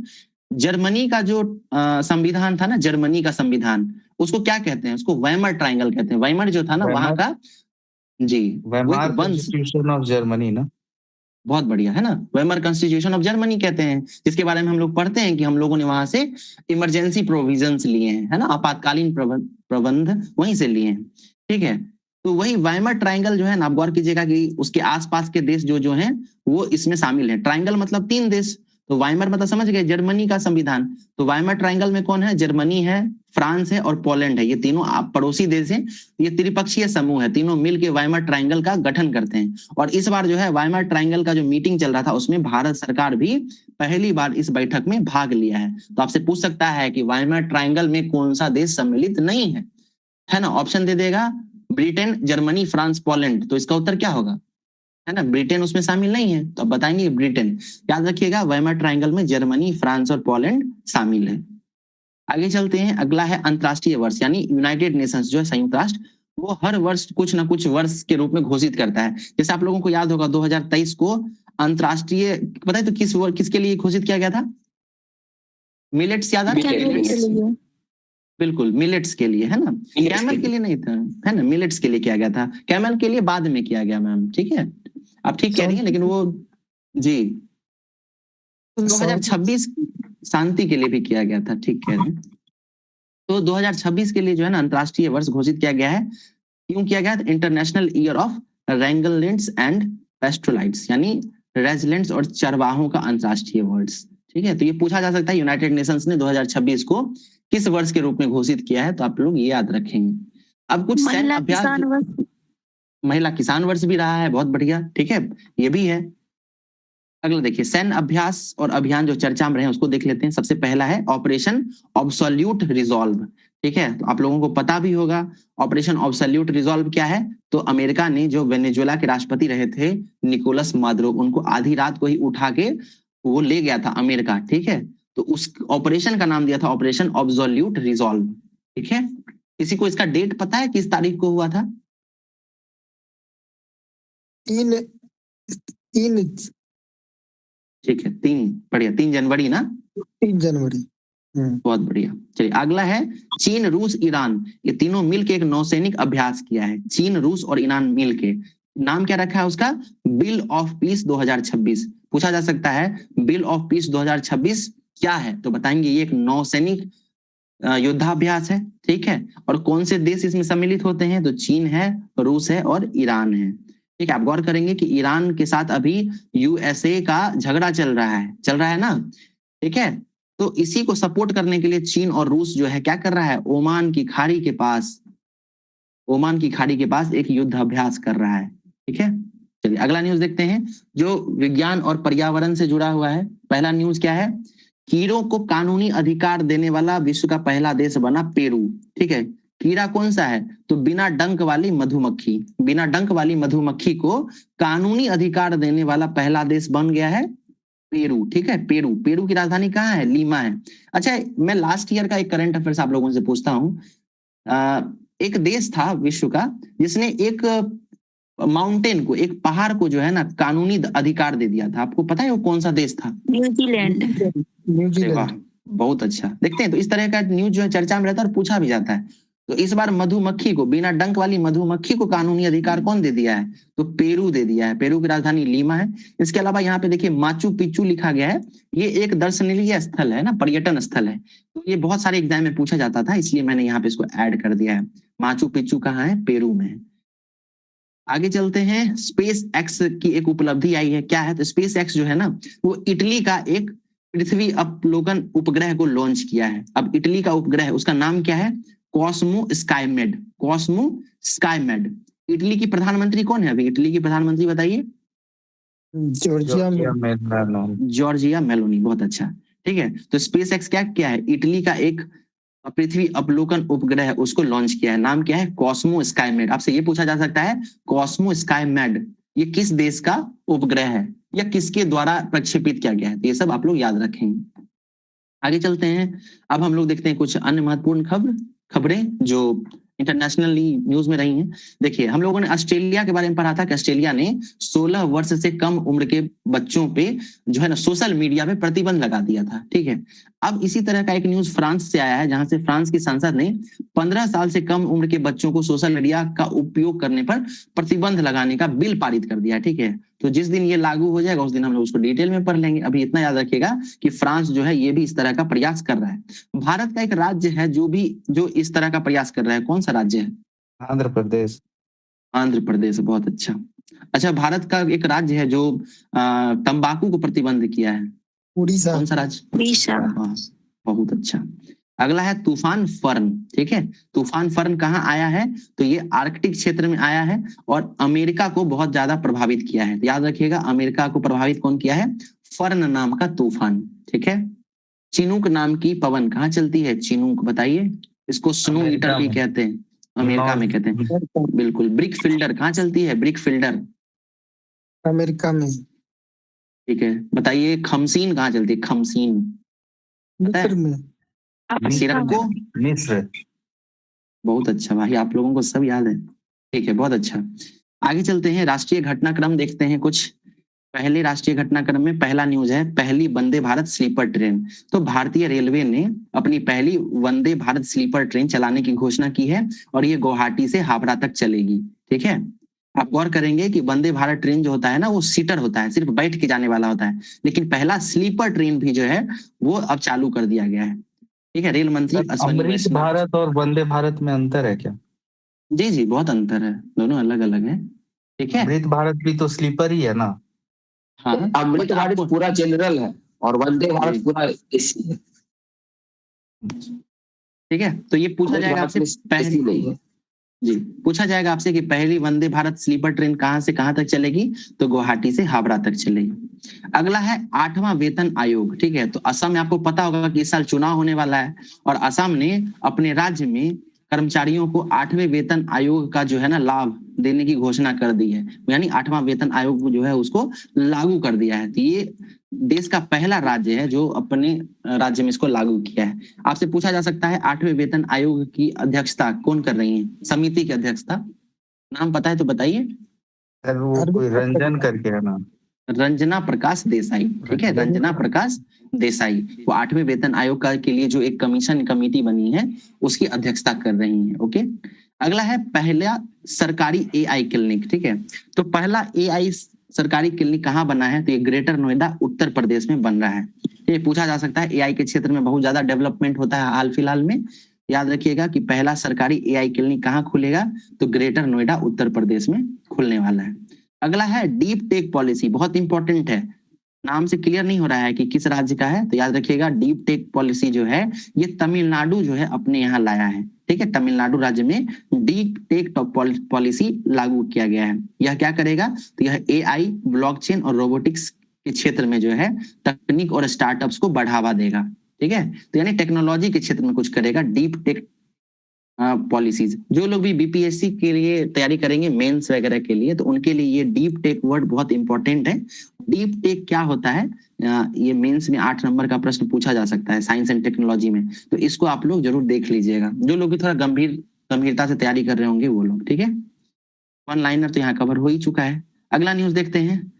जर्मनी का जो संविधान था ना, जर्मनी का संविधान, उसको क्या कहते हैं, उसको वाइमर ट्रायंगल कहते हैं। वाइमर जो था ना वहां का, जी, वेमर कॉन्स्टिट्यूशन ऑफ जर्मनी ना, बहुत बढ़िया है ना, वेमर कॉन्स्टिट्यूशन ऑफ जर्मनी कहते हैं, जिसके बारे में हम लोग पढ़ते हैं कि हम लोगों ने वहां से इमरजेंसी प्रोविजंस लिए हैं, है ना, आपातकालीन प्रबंध वहीं से लिए हैं। ठीक है, तो वही वाइमर ट्रायंगल जो है ना, आप गौर कीजिएगा कि उसके आसपास के देश जो हैं वो इसमें शामिल हैं। ट्रायंगल मतलब 3 देश, तो वाइमर मतलब समझ गए जर्मनी का संविधान। तो वाइमर ट्रायंगल में कौन है, जर्मनी है, फ्रांस है और पोलैंड है। ये तीनों पड़ोसी देश हैं। ये त्रिपक्षीय समूह है, तीनों मिलकर वाइमर ट्रायंगल का गठन करते हैं। और इस बार जो है वाइमर ट्रायंगल का जो मीटिंग चल रहा था उसमें भारत सरकार भी पहली बार इस बैठक में भाग लिया है। तो आपसे पूछ सकता है कि वाइमर ट्रायंगल में कौन सा देश सम्मिलित नहीं है ना। ऑप्शन दे देगा ब्रिटेन, जर्मनी, फ्रांस, पोलैंड। तो इसका उत्तर क्या होगा, है ना, ब्रिटेन उसमें शामिल नहीं है, तो अब बताएंगे ब्रिटेन। याद रखिएगा वाइमर ट्रायंगल में जर्मनी, फ्रांस और पोलैंड शामिल है। आगे चलते हैं। अगला है अंतरराष्ट्रीय वर्ष, यानी यूनाइटेड नेशंस जो है संयुक्त राष्ट्र, वो हर वर्ष कुछ ना कुछ वर्ष के रूप में घोषित करता है। जैसे आप लोगों को याद होगा 2023 को अंतरराष्ट्रीय, पता है तो किसके लिए घोषित किया गया था, मिलेट्स, याद है, बिल्कुल मिलेट्स के लिए, है ना, कैमल के लिए नहीं था, है ना, मिलेट्स के लिए किया गया था। कैमल के लिए बाद में किया गया मैम। ठीक है, आप ठीक कह रही हैं, लेकिन वो जी 2026 शांति के लिए भी किया गया था, ठीक कह रहे हैं। तो 2026 के लिए जो है ना अंतरराष्ट्रीय वर्ष घोषित किया गया है। क्यों किया गया, इंटरनेशनल ईयर ऑफ रैंगलैंड्स एंड पेस्टोलाइट्स, यानी रेजिलेंट्स और चरवाहों का अंतरराष्ट्रीय वर्ष। ठीक है, तो ये पूछा जा सकता है यूनाइटेड नेशंस ने 2026 को किस वर्ष के रूप में घोषित किया है, तो आप लोग ये याद रखेंगे। अब कुछ सैन्य अभ्यास, महिला किसान वर्ष भी रहा है, बहुत बढ़िया। ठीक है, ये भी है। अगला देखिए, सैन्य अभ्यास और अभियान जो चर्चा में रहे हैं उसको देख लेते हैं। सबसे पहला है ऑपरेशन ऑब्सोल्यूट रिजॉल्व। ठीक है, तो आप लोगों को पता भी होगा ऑपरेशन ऑब्सोल्यूट रिजॉल्व क्या है। तो अमेरिका ने जो वेनेजुएला के राष्ट्रपति रहे थे निकोलस मादुरो, उनको आधी रात को ही उठा के वो ले गया था अमेरिका। ठीक है, तो उस ऑपरेशन का नाम दिया था ऑपरेशन ऑब्सोल्यूट रिजॉल्व। ठीक है, किसी को इसका डेट पता है किस तारीख को हुआ था? 3 ठीक है, 3, बढ़िया, 3 जनवरी ना, 3 जनवरी। बहुत बढ़िया। चलिए अगला है चीन, रूस, ईरान, ये तीनों मिलके एक नौसैनिक अभ्यास किया है। चीन, रूस और ईरान मिलके, नाम क्या रखा है उसका, बिल ऑफ पीस 2026। पूछा जा सकता है बिल ऑफ पीस 2026 क्या है, तो बताएंगे ये एक नौसैनिक युद्धाभ्यास है। ठीक है, और कौन से देश इसमें सम्मिलित होते हैं, तो चीन है, रूस है और ईरान है। ठीक है, आप गौर करेंगे कि ईरान के साथ अभी यूएसए का झगड़ा चल रहा है ना। ठीक है, तो इसी को सपोर्ट करने के लिए चीन और रूस जो है क्या कर रहा है, ओमान की खाड़ी के पास एक युद्ध अभ्यास कर रहा है। ठीक है, चलिए अगला न्यूज देखते हैं जो विज्ञान और पर्यावरण से जुड़ा हुआ है। पहला न्यूज क्या है कीड़ों को कानूनी अधिकार देने वाला विश्व का पहला देश बना पेरू। ठीक है, कीड़ा कौन सा है? तो बिना डंक वाली मधुमक्खी। बिना डंक वाली मधुमक्खी को कानूनी अधिकार देने वाला पहला देश बन गया है पेरू। ठीक है, पेरू। पेरू की राजधानी कहाँ है? लीमा है। अच्छा, मैं लास्ट ईयर का एक करंट अफेयर्स आप लोगों से पूछता हूँ। एक देश था विश्व का जिसने एक माउंटेन को, एक पहाड़ को जो है ना कानूनी अधिकार दे दिया था। आपको पता है वो कौन सा देश था? न्यूजीलैंड। अरे वाह, न्यूजीलैंड। बहुत अच्छा। देखते हैं तो इस तरह का न्यूज जो है चर्चा में रहता है और पूछा भी जाता है। तो इस बार मधुमक्खी को, बिना डंक वाली मधुमक्खी को कानूनी अधिकार कौन दे दिया है? तो पेरू दे दिया है। पेरू की राजधानी लीमा है। इसके अलावा यहाँ पे देखिए माचू पिच्चू लिखा गया है। ये एक दर्शनीय स्थल है ना, पर्यटन स्थल है। तो ये बहुत सारे एग्जाम में पूछा जाता था, इसलिए मैंने यहाँ पे इसको ऐड कर दिया है। माचू पिच्चू कहाँ है? पेरू में है। आगे चलते हैं। स्पेस एक्स की एक उपलब्धि आई है। क्या है? तो स्पेस एक्स जो है ना वो इटली का एक पृथ्वी अवलोकन उपग्रह को लॉन्च किया है। अब इटली का उपग्रह, उसका नाम क्या है? कॉस्मो स्काईमेड। कॉस्मो स्काईमेड। इटली की प्रधानमंत्री कौन है? अभी इटली की प्रधानमंत्री बताइए। जॉर्जिया में जॉर्जिया मेलोनी। बहुत अच्छा। ठीक है, तो स्पेस एक्स क्या है? इटली का एक पृथ्वी अवलोकन उपग्रह उसको लॉन्च किया है। नाम क्या है? कॉस्मो स्काईमेड। आपसे ये पूछा जा सकता है कॉस्मो स्काईमेड ये किस देश का उपग्रह है या किसके द्वारा प्रक्षेपित किया गया है? तो ये सब आप लोग याद रखेंगे। आगे चलते हैं। अब हम लोग देखते हैं कुछ अन्य महत्वपूर्ण खबरें जो इंटरनेशनली न्यूज में रही हैं। देखिए, हम लोगों ने ऑस्ट्रेलिया के बारे में पढ़ा था कि ऑस्ट्रेलिया ने 16 वर्ष से कम उम्र के बच्चों पे जो है ना सोशल मीडिया पे प्रतिबंध लगा दिया था। ठीक है, अब इसी तरह का एक न्यूज फ्रांस से आया है, जहां से फ्रांस की संसद ने 15 साल से कम उम्र के बच्चों को सोशल मीडिया का उपयोग करने पर प्रतिबंध लगाने का बिल पारित कर दिया है। ठीक है, तो जिस दिन ये लागू हो जाएगा उस दिन हम लोग उसको डिटेल में पढ़ लेंगे। अभी इतना याद रखिएगा कि फ्रांस जो है ये भी इस तरह का प्रयास कर रहा है। भारत का एक राज्य है जो इस तरह का प्रयास कर रहा है। कौन सा राज्य है? आंध्र प्रदेश। आंध्र प्रदेश। बहुत अच्छा। अच्छा, भारत का एक राज्य है जो तंबाकू को प्रतिबंध किया है। उड़ीसा। कौन सा राज्य? उड़ीसा। हाँ, बहुत अच्छा। अगला है तूफान फर्न। ठीक है, तूफान फर्न कहाँ आया है? तो ये आर्कटिक क्षेत्र में आया है और अमेरिका को बहुत ज्यादा प्रभावित किया है। याद रखिएगा, अमेरिका को प्रभावित कौन किया है? फर्न नाम का तूफान। ठीक है, चिनूक नाम की पवन कहाँ चलती है? चिनूक, बताइए। इसको स्नो ईटर भी कहते हैं, अमेरिका में कहते हैं। बिल्कुल। ब्रिक फिल्डर कहाँ चलती है? ब्रिक फिल्डर अमेरिका में। ठीक है, बताइए। खमसीन कहाँ चलती है? खमसीन पता है? मिस्र में। सिरक्को। मिस्र। बहुत अच्छा भाई, आप लोगों को सब याद है। ठीक है, बहुत अच्छा। आगे चलते हैं। राष्ट्रीय घटनाक्रम देखते हैं कुछ। पहले राष्ट्रीय घटनाक्रम में पहला न्यूज है पहली वंदे भारत स्लीपर ट्रेन। तो भारतीय रेलवे ने अपनी पहली वंदे भारत स्लीपर ट्रेन चलाने की घोषणा की है और ये गुवाहाटी से हावड़ा तक चलेगी। ठीक है, आप गौर करेंगे कि वंदे भारत ट्रेन जो होता है ना वो सीटर होता है, सिर्फ बैठ के जाने वाला होता है, लेकिन पहला स्लीपर ट्रेन भी जो है वो अब चालू कर दिया गया है। ठीक है, रेल मंत्री अश्विनी अमृत वैष्णव। भारत और वंदे भारत में अंतर है क्या? जी जी, बहुत अंतर है, दोनों अलग अलग है। ठीक है, अमृत भारत भी तो स्लीपर ही है ना। हाँ। अमृत भारत आपको- पूरा जनरल है और वंदे जी। भारत पूरा एसी है। ठीक है, तो ये पूछा अमृत जाएगा भारत आपसे में पहले। एसी नहीं है। जी, पूछा जाएगा आपसे कि पहली वंदे भारत स्लीपर ट्रेन कहां से कहां तक चलेगी? तो गुवाहाटी से हावड़ा तक चलेगी। अगला है 8वां वेतन आयोग। ठीक है, तो असम में आपको पता होगा कि इस साल चुनाव होने वाला है और असम ने अपने राज्य में कर्मचारियों को 8वें वेतन आयोग का जो है ना लाभ देने की घोषणा कर दी है। यानी 8वां वेतन आयोग जो है उसको लागू कर दिया है। तो ये देश का पहला राज्य है जो अपने राज्य में इसको लागू किया है। आपसे पूछा जा सकता है 8वें वेतन आयोग की अध्यक्षता कौन कर रही है? समिति की अध्यक्षता नाम पता है तो बताइए। सर वो कोई रंजन करके है ना। रंजना प्रकाश देसाई। ठीक है, रंजना प्रकाश देसाई वो 8वें वेतन आयोग का के लिए जो एक कमेटी बनी है उसकी अध्यक्षता कर रही है। ओके, अगला है पहला सरकारी एआई क्लिनिक। ठीक है, तो पहला एआई सरकारी क्लिनिक कहाँ बना है? तो ये ग्रेटर नोएडा उत्तर प्रदेश में बन रहा है। ये पूछा जा सकता है, एआई के क्षेत्र में बहुत ज्यादा डेवलपमेंट होता है हाल फिलहाल में। याद रखिएगा कि पहला सरकारी एआई क्लिनिक कहाँ खुलेगा? तो ग्रेटर नोएडा उत्तर प्रदेश में खुलने वाला है। अगला है डीप टेक पॉलिसी, बहुत इंपॉर्टेंट है, नाम से क्लियर नहीं हो रहा है कि किस राज्य का है। तो याद रखिएगा डीप टेक पॉलिसी जो है ये तमिलनाडु जो है अपने यहाँ लाया है। ठीक है, तमिलनाडु राज्य में डीप टेक पॉलिसी लागू किया गया है। यह क्या करेगा? तो यह एआई, ब्लॉकचेन और रोबोटिक्स के क्षेत्र में जो है तकनीक और स्टार्टअप्स को बढ़ावा देगा। ठीक है, तो यानी टेक्नोलॉजी के क्षेत्र में कुछ करेगा, डीप टेक पॉलिसीज। जो लोग भी बीपीएससी के लिए तैयारी करेंगे मेंस वगैरह के लिए, तो उनके लिए ये डीप टेक वर्ड बहुत इंपॉर्टेंट है। डीप टेक क्या होता है, ये मेंस में 8 नंबर का प्रश्न पूछा जा सकता है साइंस एंड टेक्नोलॉजी में, तो इसको आप लोग जरूर देख लीजिएगा। जो लोग भी थोड़ा गंभीरता से तैयारी कर रहे होंगे वो लोग। ठीक है, वन लाइनर तो यहाँ कवर हो ही चुका है। अगला न्यूज देखते हैं,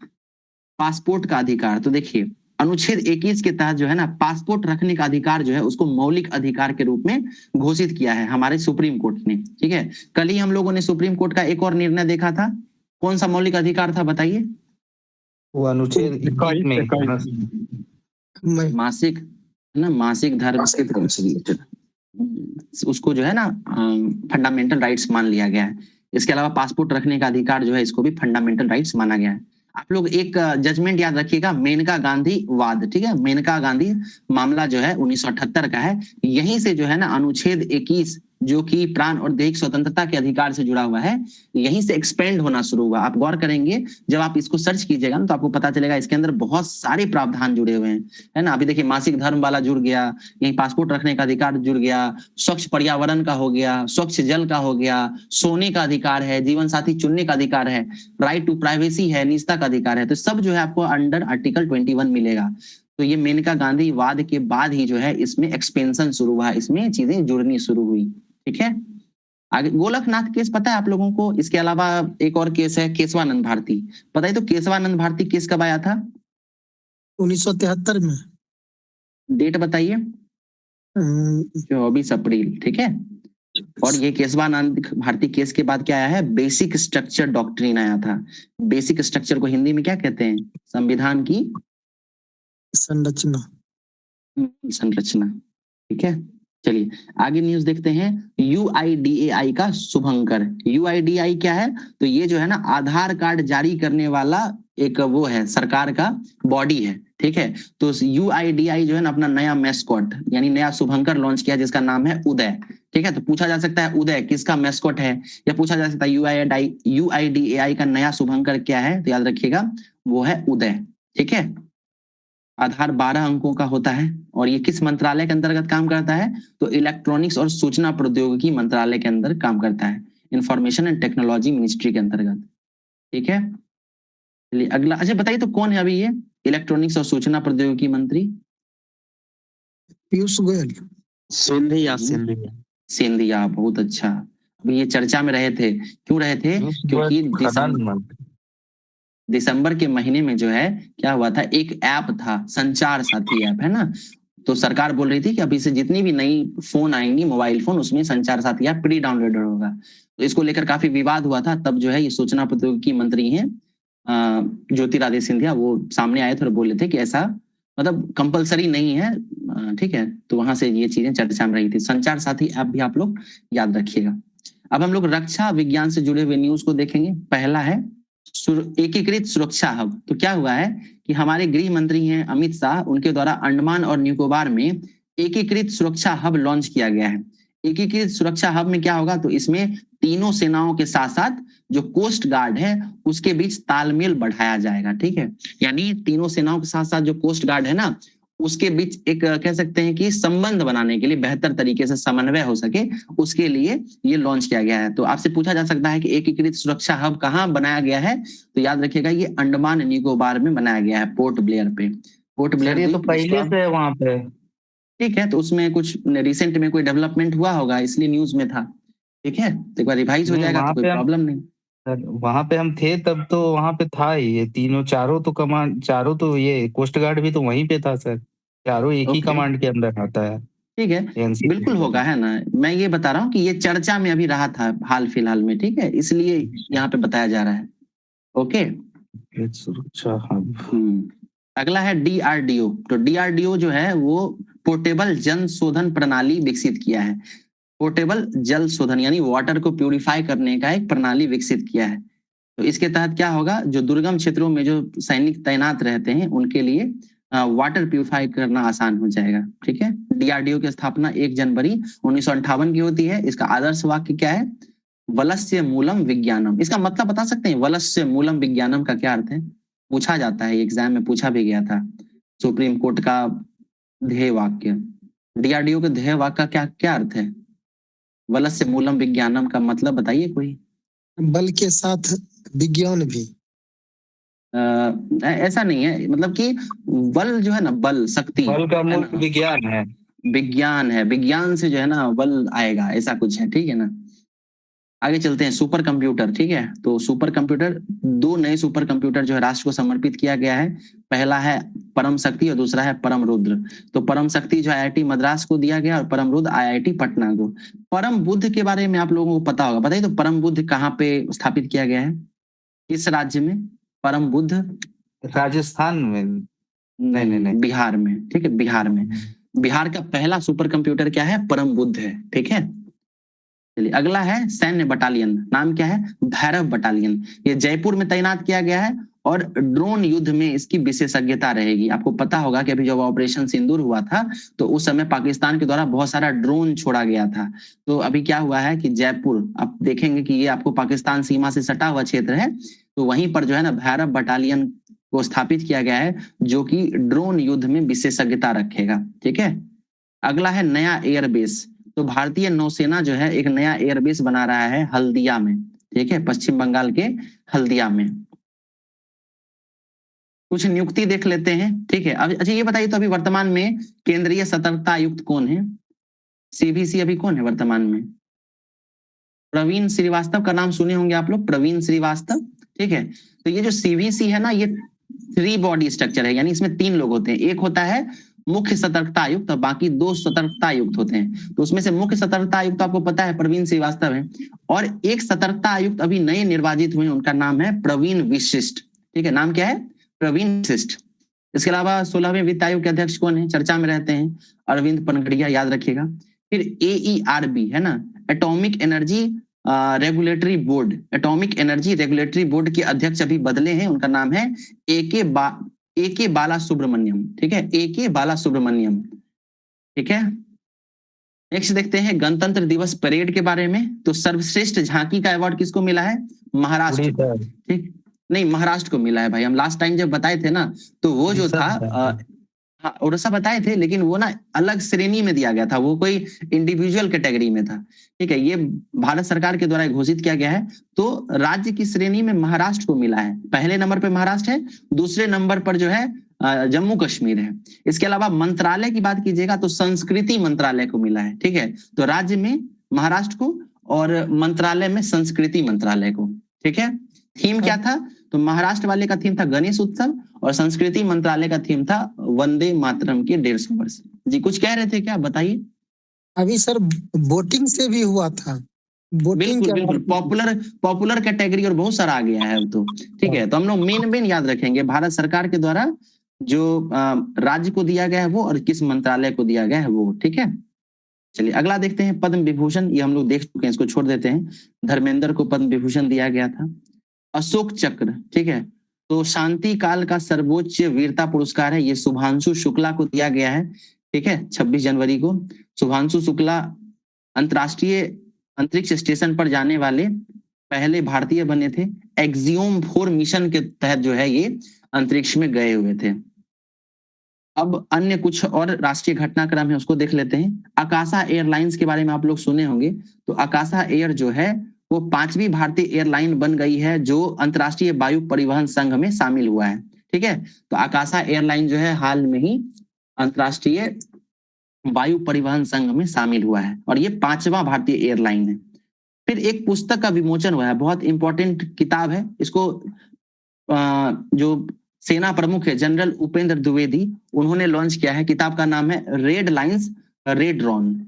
पासपोर्ट का अधिकार। तो देखिए अनुच्छेद 21 के तहत जो है ना पासपोर्ट रखने का अधिकार जो है उसको मौलिक अधिकार के रूप में घोषित किया है हमारे सुप्रीम कोर्ट ने। ठीक है, कल ही हम लोगों ने सुप्रीम कोर्ट का एक और निर्णय देखा था। कौन सा मौलिक अधिकार था बताइए? वो अनुच्छेद 21 में मासिक है ना, मासिक धर्म उसको जो है ना फंडामेंटल राइट्स मान लिया गया है। इसके अलावा पासपोर्ट रखने का अधिकार जो है इसको भी फंडामेंटल राइट्स माना गया है। आप लोग एक जजमेंट याद रखिएगा, मेनका गांधी वाद। ठीक है, मेनका गांधी मामला जो है 1978 का है। यहीं से जो है ना अनुच्छेद 21 जो कि प्राण और दैहिक स्वतंत्रता के अधिकार से जुड़ा हुआ है, यहीं से एक्सपेंड होना शुरू हुआ। आप गौर करेंगे जब आप इसको सर्च कीजिएगा ना तो आपको पता चलेगा इसके अंदर बहुत सारे प्रावधान जुड़े हुए हैं, है ना। अभी देखिए मासिक धर्म वाला जुड़ गया, यही पासपोर्ट रखने का अधिकार जुड़ गया, स्वच्छ पर्यावरण का हो गया, स्वच्छ जल का हो गया, सोने का अधिकार है, जीवन साथी चुनने का अधिकार है, राइट टू प्राइवेसी है, निजता का अधिकार है। तो सब जो है आपको अंडर आर्टिकल 21 मिलेगा। तो ये मेनका गांधी वाद के बाद ही जो है इसमें एक्सपेंशन शुरू हुआ, इसमें चीजें जुड़नी शुरू हुई। ठीक है, आगे गोलकनाथ केस पता है आप लोगों को? इसके अलावा एक और केस है केशवानंद भारती। पता है तो केशवानंद भारती केस कब आया था? 1973 में। डेट बताइए। 24 अप्रैल। ठीक है, और ये केशवानंद भारती केस के बाद क्या आया है? बेसिक स्ट्रक्चर डॉक्ट्रिन आया था। बेसिक स्ट्रक्चर को हिंदी में क्या कहते हैं? संविधान की संरचना। ठीक है, चलिए आगे न्यूज देखते हैं। UIDAI का शुभंकर। UIDAI क्या है? तो ये जो है ना आधार कार्ड जारी करने वाला एक वो है, सरकार का बॉडी है। ठीक है, तो UIDAI जो है ना अपना नया मैस्कॉट यानी नया शुभंकर लॉन्च किया जिसका नाम है उदय। ठीक है, तो पूछा जा सकता है उदय किसका मैस्कॉट है, या पूछा जा सकता है UIDAI का नया शुभंकर क्या है? तो याद रखिएगा वो है उदय। ठीक है, आधार 12 अंकों का होता है और ये किस मंत्रालय के अंतर्गत काम करता है? तो इलेक्ट्रॉनिक्स और सूचना प्रौद्योगिकी मंत्रालय के अंदर काम करता है, इंफॉर्मेशन एंड टेक्नोलॉजी मिनिस्ट्री के अंतर्गत। ठीक है, चलिए अगला। अच्छा बताइए तो कौन है अभी ये इलेक्ट्रॉनिक्स और सूचना प्रौद्योगिकी मंत्री? पीयूष गोयल। सिंधिया, बहुत अच्छा। अभी ये चर्चा में रहे थे, क्यों रहे थे? क्योंकि दिसंबर के महीने में जो है क्या हुआ था, एक ऐप था संचार साथी ऐप, है ना। तो सरकार बोल रही थी कि अभी से जितनी भी नई फोन आएंगी मोबाइल फोन उसमें संचार साथी ऐप प्री डाउनलोडेड होगा। तो इसको लेकर काफी विवाद हुआ था। तब जो है ये सूचना प्रौद्योगिकी मंत्री हैं ज्योतिरादित्य सिंधिया, वो सामने आए थे और बोले थे कि ऐसा मतलब कंपलसरी नहीं है। ठीक है, तो वहां से ये चीजें चर्चा में रही थी। संचार साथी ऐप भी आप लोग याद रखिएगा। अब हम लोग रक्षा विज्ञान से जुड़े हुए न्यूज को देखेंगे। पहला है एकीकृत सुरक्षा हब। तो क्या हुआ है कि हमारे गृह मंत्री हैं अमित शाह, उनके द्वारा अंडमान और निकोबार में एकीकृत सुरक्षा हब लॉन्च किया गया है। एकीकृत सुरक्षा हब में क्या होगा? तो इसमें तीनों सेनाओं के साथ साथ जो कोस्ट गार्ड है उसके बीच तालमेल बढ़ाया जाएगा। ठीक है, यानी तीनों सेनाओं के साथ साथ जो कोस्ट गार्ड है ना उसके बीच एक कह सकते हैं कि संबंध बनाने के लिए, बेहतर तरीके से समन्वय हो सके, उसके लिए ये लॉन्च किया गया है। तो आपसे पूछा जा सकता है कि एकीकृत सुरक्षा हब कहाँ बनाया गया है? तो याद रखिएगा ये अंडमान निकोबार में बनाया गया है, पोर्ट ब्लेयर पे। पोर्ट ब्लेयर तो पहले से वहां पे। ठीक है, तो उसमें कुछ रिसेंट में कोई डेवलपमेंट हुआ होगा इसलिए न्यूज में था। ठीक है, तो एक बार रिवाइज हो जाएगा तो कोई प्रॉब्लम नहीं। वहां पे हम थे तब तो वहां पे था ही ये तीनों चारों तो कमांड, चारों तो ये कोस्ट गार्ड भी तो वहीं पे था सर, चारों एक ही कमांड के अंदर आता है। ठीक है, बिल्कुल होगा, है ना। मैं ये बता रहा हूँ कि ये चर्चा में अभी रहा था हाल फिलहाल में। ठीक है, इसलिए यहाँ पे बताया जा रहा है। ओके, सुरक्षा हब। अगला है DRDO। तो DRDO जो है वो पोर्टेबल जल शोधन प्रणाली विकसित किया है। पोर्टेबल जल शोधन यानी वाटर को प्यूरिफाई करने का एक प्रणाली विकसित किया है। तो इसके तहत क्या होगा, जो दुर्गम क्षेत्रों में जो सैनिक तैनात रहते हैं उनके लिए वाटर प्यूरिफाई करना आसान हो जाएगा। ठीक है, DRDO की स्थापना 1 जनवरी 1958 की होती है। इसका आदर्श वाक्य क्या है? वलस्य मूलम विज्ञानम। इसका मतलब बता सकते हैं? वलस्य मूलम विज्ञानम का क्या अर्थ है? पूछा जाता है, एग्जाम में पूछा भी गया था। सुप्रीम कोर्ट का ध्येय वाक्य, डीआरडीओ के ध्येय वाक्य का क्या क्या अर्थ है? वलस्य मूलम विज्ञानम का मतलब बताइए कोई। बल के साथ विज्ञान भी। ऐसा नहीं है, मतलब कि बल जो है ना, बल शक्ति बल का है मूल ना, विज्ञान है। विज्ञान है, विज्ञान से जो है ना बल आएगा, ऐसा कुछ है, ठीक है ना। आगे चलते हैं, सुपर कंप्यूटर, ठीक है। तो सुपर कंप्यूटर, 2 नए सुपर कंप्यूटर जो है राष्ट्र को समर्पित किया गया है। पहला है परम शक्ति और दूसरा है परम रुद्र। तो परम शक्ति जो आईआईटी मद्रास को दिया गया और परम रुद्र आईआईटी पटना को। परम बुद्ध के बारे में आप लोगों को पता होगा, बताइए तो परम बुद्ध कहाँ पे स्थापित किया गया है, किस राज्य में? परम बुद्ध राजस्थान में। नहीं। बिहार में, ठीक है, बिहार में। बिहार का पहला सुपर कंप्यूटर क्या है? परम बुद्ध है, ठीक है। चलिए अगला है सैन्य बटालियन, नाम क्या है? भैरव बटालियन। ये जयपुर में तैनात किया गया है और ड्रोन युद्ध में इसकी विशेषज्ञता रहेगी। आपको पता होगा कि अभी जब ऑपरेशन सिंदूर हुआ था तो उस समय पाकिस्तान के द्वारा बहुत सारा ड्रोन छोड़ा गया था। तो अभी क्या हुआ है कि जयपुर, आप देखेंगे कि ये आपको पाकिस्तान सीमा से सटा हुआ क्षेत्र है, तो वहीं पर जो है ना भैरव बटालियन को स्थापित किया गया है, जो कि ड्रोन युद्ध में विशेषज्ञता रखेगा, ठीक है। अगला है नया एयरबेस। तो भारतीय नौसेना जो है एक नया एयरबेस बना रहा है हल्दिया में, ठीक है, पश्चिम बंगाल के हल्दिया में। कुछ नियुक्ति देख लेते हैं, ठीक है। अब अच्छा ये बताइए तो अभी वर्तमान में केंद्रीय सतर्कता आयुक्त कौन है? सीवीसी अभी कौन है वर्तमान में? प्रवीण श्रीवास्तव का नाम सुने होंगे आप लोग, प्रवीण श्रीवास्तव, ठीक है। तो ये जो सीवीसी है ना, ये 3 बॉडी स्ट्रक्चर है, यानी इसमें 3 लोग होते हैं। एक होता है मुख्य सतर्कता आयुक्त और बाकी 2 सतर्कता आयुक्त होते हैं। तो उसमें से मुख्य सतर्कता आयुक्त आपको पता है प्रवीण श्रीवास्तव है, और एक सतर्कता आयुक्त अभी नए निर्वाचित हुए, उनका नाम है प्रवीण विशिष्ट, ठीक है। नाम क्या है? प्रवीण विशिष्ट। इसके अलावा 16वें वित्त आयोग के अध्यक्ष कौन है? चर्चा में रहते हैं, अरविंद पनगड़िया, याद रखिएगा। फिर AERB है ना, atomic energy regulatory board, atomic energy regulatory board के अध्यक्ष अभी बदले हैं, उनका नाम है AK बाला सुब्रमण्यम, ठीक है, AK बाला सुब्रमण्यम, ठीक है। नेक्स्ट देखते हैं गणतंत्र दिवस परेड के बारे में। तो सर्वश्रेष्ठ झांकी का अवार्ड किसको मिला है? महाराष्ट्र को, ठीक नहीं, महाराष्ट्र को मिला है भाई। हम लास्ट टाइम जब बताए थे ना, तो वो जो था हाँ उड़ीसा बताए थे, लेकिन वो ना अलग श्रेणी में दिया गया था, वो कोई इंडिविजुअल कैटेगरी में था, ठीक है। ये भारत सरकार के द्वारा घोषित किया गया है। तो राज्य की श्रेणी में महाराष्ट्र को मिला है। पहले नंबर पे महाराष्ट्र है, दूसरे नंबर पर जो है जम्मू कश्मीर है। इसके अलावा मंत्रालय की बात कीजिएगा तो संस्कृति मंत्रालय को मिला है, ठीक है। तो राज्य में महाराष्ट्र को और मंत्रालय में संस्कृति मंत्रालय को, ठीक है। थीम क्या था? तो महाराष्ट्र वाले का थीम था गणेश उत्सव और संस्कृति मंत्रालय का थीम था वंदे मातरम के 150 वर्ष। जी कुछ कह रहे थे क्या, बताइए। अभी सर वोटिंग से भी हुआ था, वोटिंग बिल्कुल बिल्कुल, पॉपुलर कैटेगरी और बहुत सारा आ गया है अब तो, ठीक है। तो हम लोग मेन याद रखेंगे, भारत सरकार के द्वारा जो राज्य को दिया गया है वो और किस मंत्रालय को दिया गया है वो, ठीक है। चलिए अगला देखते हैं पद्म विभूषण, ये हम लोग देख चुके हैं, इसको छोड़ देते हैं। धर्मेंद्र को पद्म विभूषण दिया गया था। अशोक चक्र, ठीक है, तो शांति काल का सर्वोच्च वीरता पुरस्कार है, ये शुभांशु शुक्ला को दिया गया है, ठीक है, 26 जनवरी को। शुभांशु शुक्ला अंतरराष्ट्रीय अंतरिक्ष स्टेशन पर जाने वाले पहले भारतीय बने थे। एक्सियोम 4 मिशन के तहत जो है ये अंतरिक्ष में गए हुए थे। अब अन्य कुछ और राष्ट्रीय घटनाक्रम है, उसको देख लेते हैं। आकाशा एयरलाइंस के बारे में आप लोग सुने होंगे। तो आकाशा एयर जो है वो 5वीं भारतीय एयरलाइन बन गई है जो अंतरराष्ट्रीय वायु परिवहन संघ में शामिल हुआ है, ठीक है। तो आकाशा एयरलाइन जो है हाल में ही अंतरराष्ट्रीय वायु परिवहन संघ में शामिल हुआ है और ये 5वां भारतीय एयरलाइन है। फिर एक पुस्तक का विमोचन हुआ है, बहुत इंपॉर्टेंट किताब है। इसको जो सेना प्रमुख है जनरल उपेंद्र द्विवेदी, उन्होंने लॉन्च किया है। किताब का नाम है रेड लाइंस रीड्रॉन,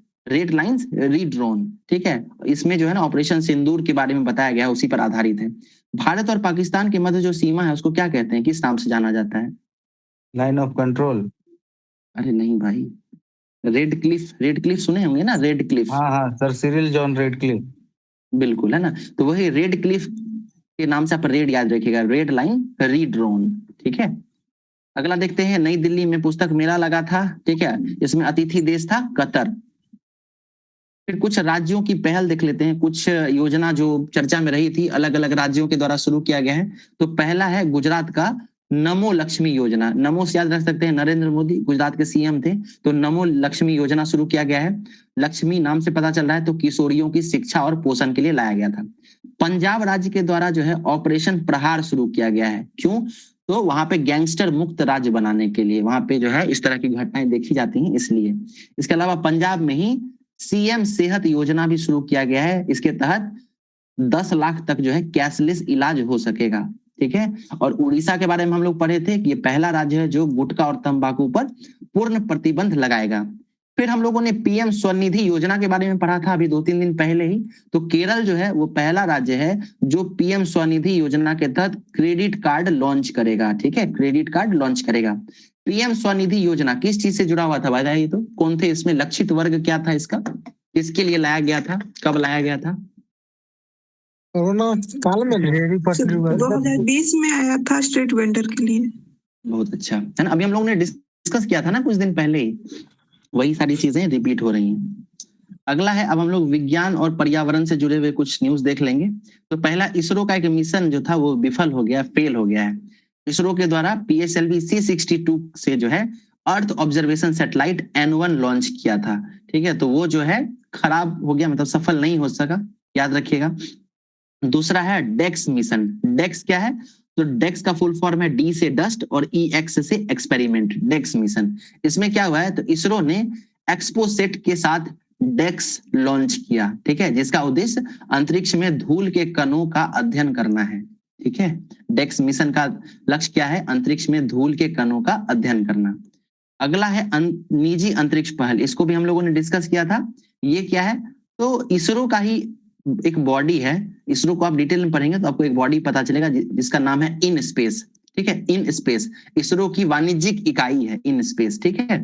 ठीक है। इसमें जो है ना ऑपरेशन सिंदूर के बारे में बताया गया है, उसी पर आधारित है। भारत और पाकिस्तान के मध्य जो सीमा है उसको क्या कहते हैं, किस नाम से जाना जाता है? Line of control. अरे नहीं भाई, रेड क्लिफ सुने होंगे ना, रेड क्लिफ। हाँ sir, Cyril John red Cliff, बिल्कुल है ना। तो वही रेड क्लिफ के नाम से आप रेड याद रखिएगा, रेड लाइन रीड्रॉन, ठीक है। अगला देखते हैं, नई दिल्ली में पुस्तक मेला लगा था, ठीक है, इसमें अतिथि देश था कतर। फिर कुछ राज्यों की पहल देख लेते हैं, कुछ योजना जो चर्चा में रही थी, अलग अलग राज्यों के द्वारा शुरू किया गया है। तो पहला है गुजरात का नमो लक्ष्मी योजना, नमो से याद रख सकते हैं नरेंद्र मोदी गुजरात के सीएम थे, तो नमो लक्ष्मी योजना शुरू किया गया है। लक्ष्मी नाम से पता चल रहा है तो किशोरियों की शिक्षा और पोषण के लिए लाया गया था। पंजाब राज्य के द्वारा जो है ऑपरेशन प्रहार शुरू किया गया है। क्यों? तो वहां पे गैंगस्टर मुक्त राज्य बनाने के लिए, वहां पे जो है इस तरह की घटनाएं देखी जाती हैं इसलिए। इसके अलावा पंजाब में ही सीएम सेहत योजना भी शुरू किया गया है। इसके तहत 10 लाख तक जो है कैशलेस इलाज हो सकेगा। ठीक है। और उड़ीसा के बारे में हम लोग पढ़े थे कि ये पहला राज्य है जो गुटखा और तंबाकू पर पूर्ण प्रतिबंध लगाएगा। फिर हम लोगों ने पीएम स्वनिधि योजना के बारे में पढ़ा था अभी 2-3 दिन पहले ही। तो केरल जो है वो पहला राज्य है जो पीएम स्वनिधि योजना के तहत क्रेडिट कार्ड लॉन्च करेगा। ठीक है, क्रेडिट कार्ड लॉन्च करेगा। पीएम स्वनिधि योजना किस चीज से जुड़ा हुआ था बताइए तो? कौन थे इसमें? लक्षित वर्ग क्या था इसका? किसके लिए लाया गया था? कब लाया गया था? कोरोना काल में 2020 में आया था स्ट्रीट वेंडर के लिए। बहुत अच्छा है ना। अभी हम लोग ने डिस्कस किया था ना कुछ दिन पहले ही, वही सारी चीजें रिपीट हो रही हैं। अगला है, अब हम लोग विज्ञान और पर्यावरण से जुड़े हुए कुछ न्यूज देख लेंगे। तो पहला, इसरो का एक मिशन जो था वो विफल हो गया, फेल हो गया है। इसरो के द्वारा PSLV C62 से जो है earth observation satellite N1 launch किया था। ठीक है, तो वो जो है खराब हो गया, मतलब सफल नहीं हो सका, याद रखिएगा। दूसरा है डेक्स मिशन। डेक्स क्या है? तो डेक्स का फुल फॉर्म है D से डस्ट और EX से एक्सपेरिमेंट, डेक्स मिशन। इसमें क्या हुआ है? तो इसरो ने एक्सपोसेट के साथ डेक्स लॉन्च किया। ठीक है, जिसका उद्देश्य अंतरिक्ष में धूल के कणों का अध्ययन करना है। ठीक है, डेक्स मिशन का लक्ष्य क्या है? अंतरिक्ष में धूल के कणों का अध्ययन करना। अगला है निजी अंतरिक्ष पहल। इसको भी हम लोगों ने डिस्कस किया था। ये क्या है? तो इसरो का ही एक बॉडी है। इसरो को आप डिटेल में पढ़ेंगे तो आपको एक बॉडी पता चलेगा जिसका नाम है इन स्पेस। ठीक है, इन स्पेस इसरो की वाणिज्यिक इकाई है, इन स्पेस। ठीक है,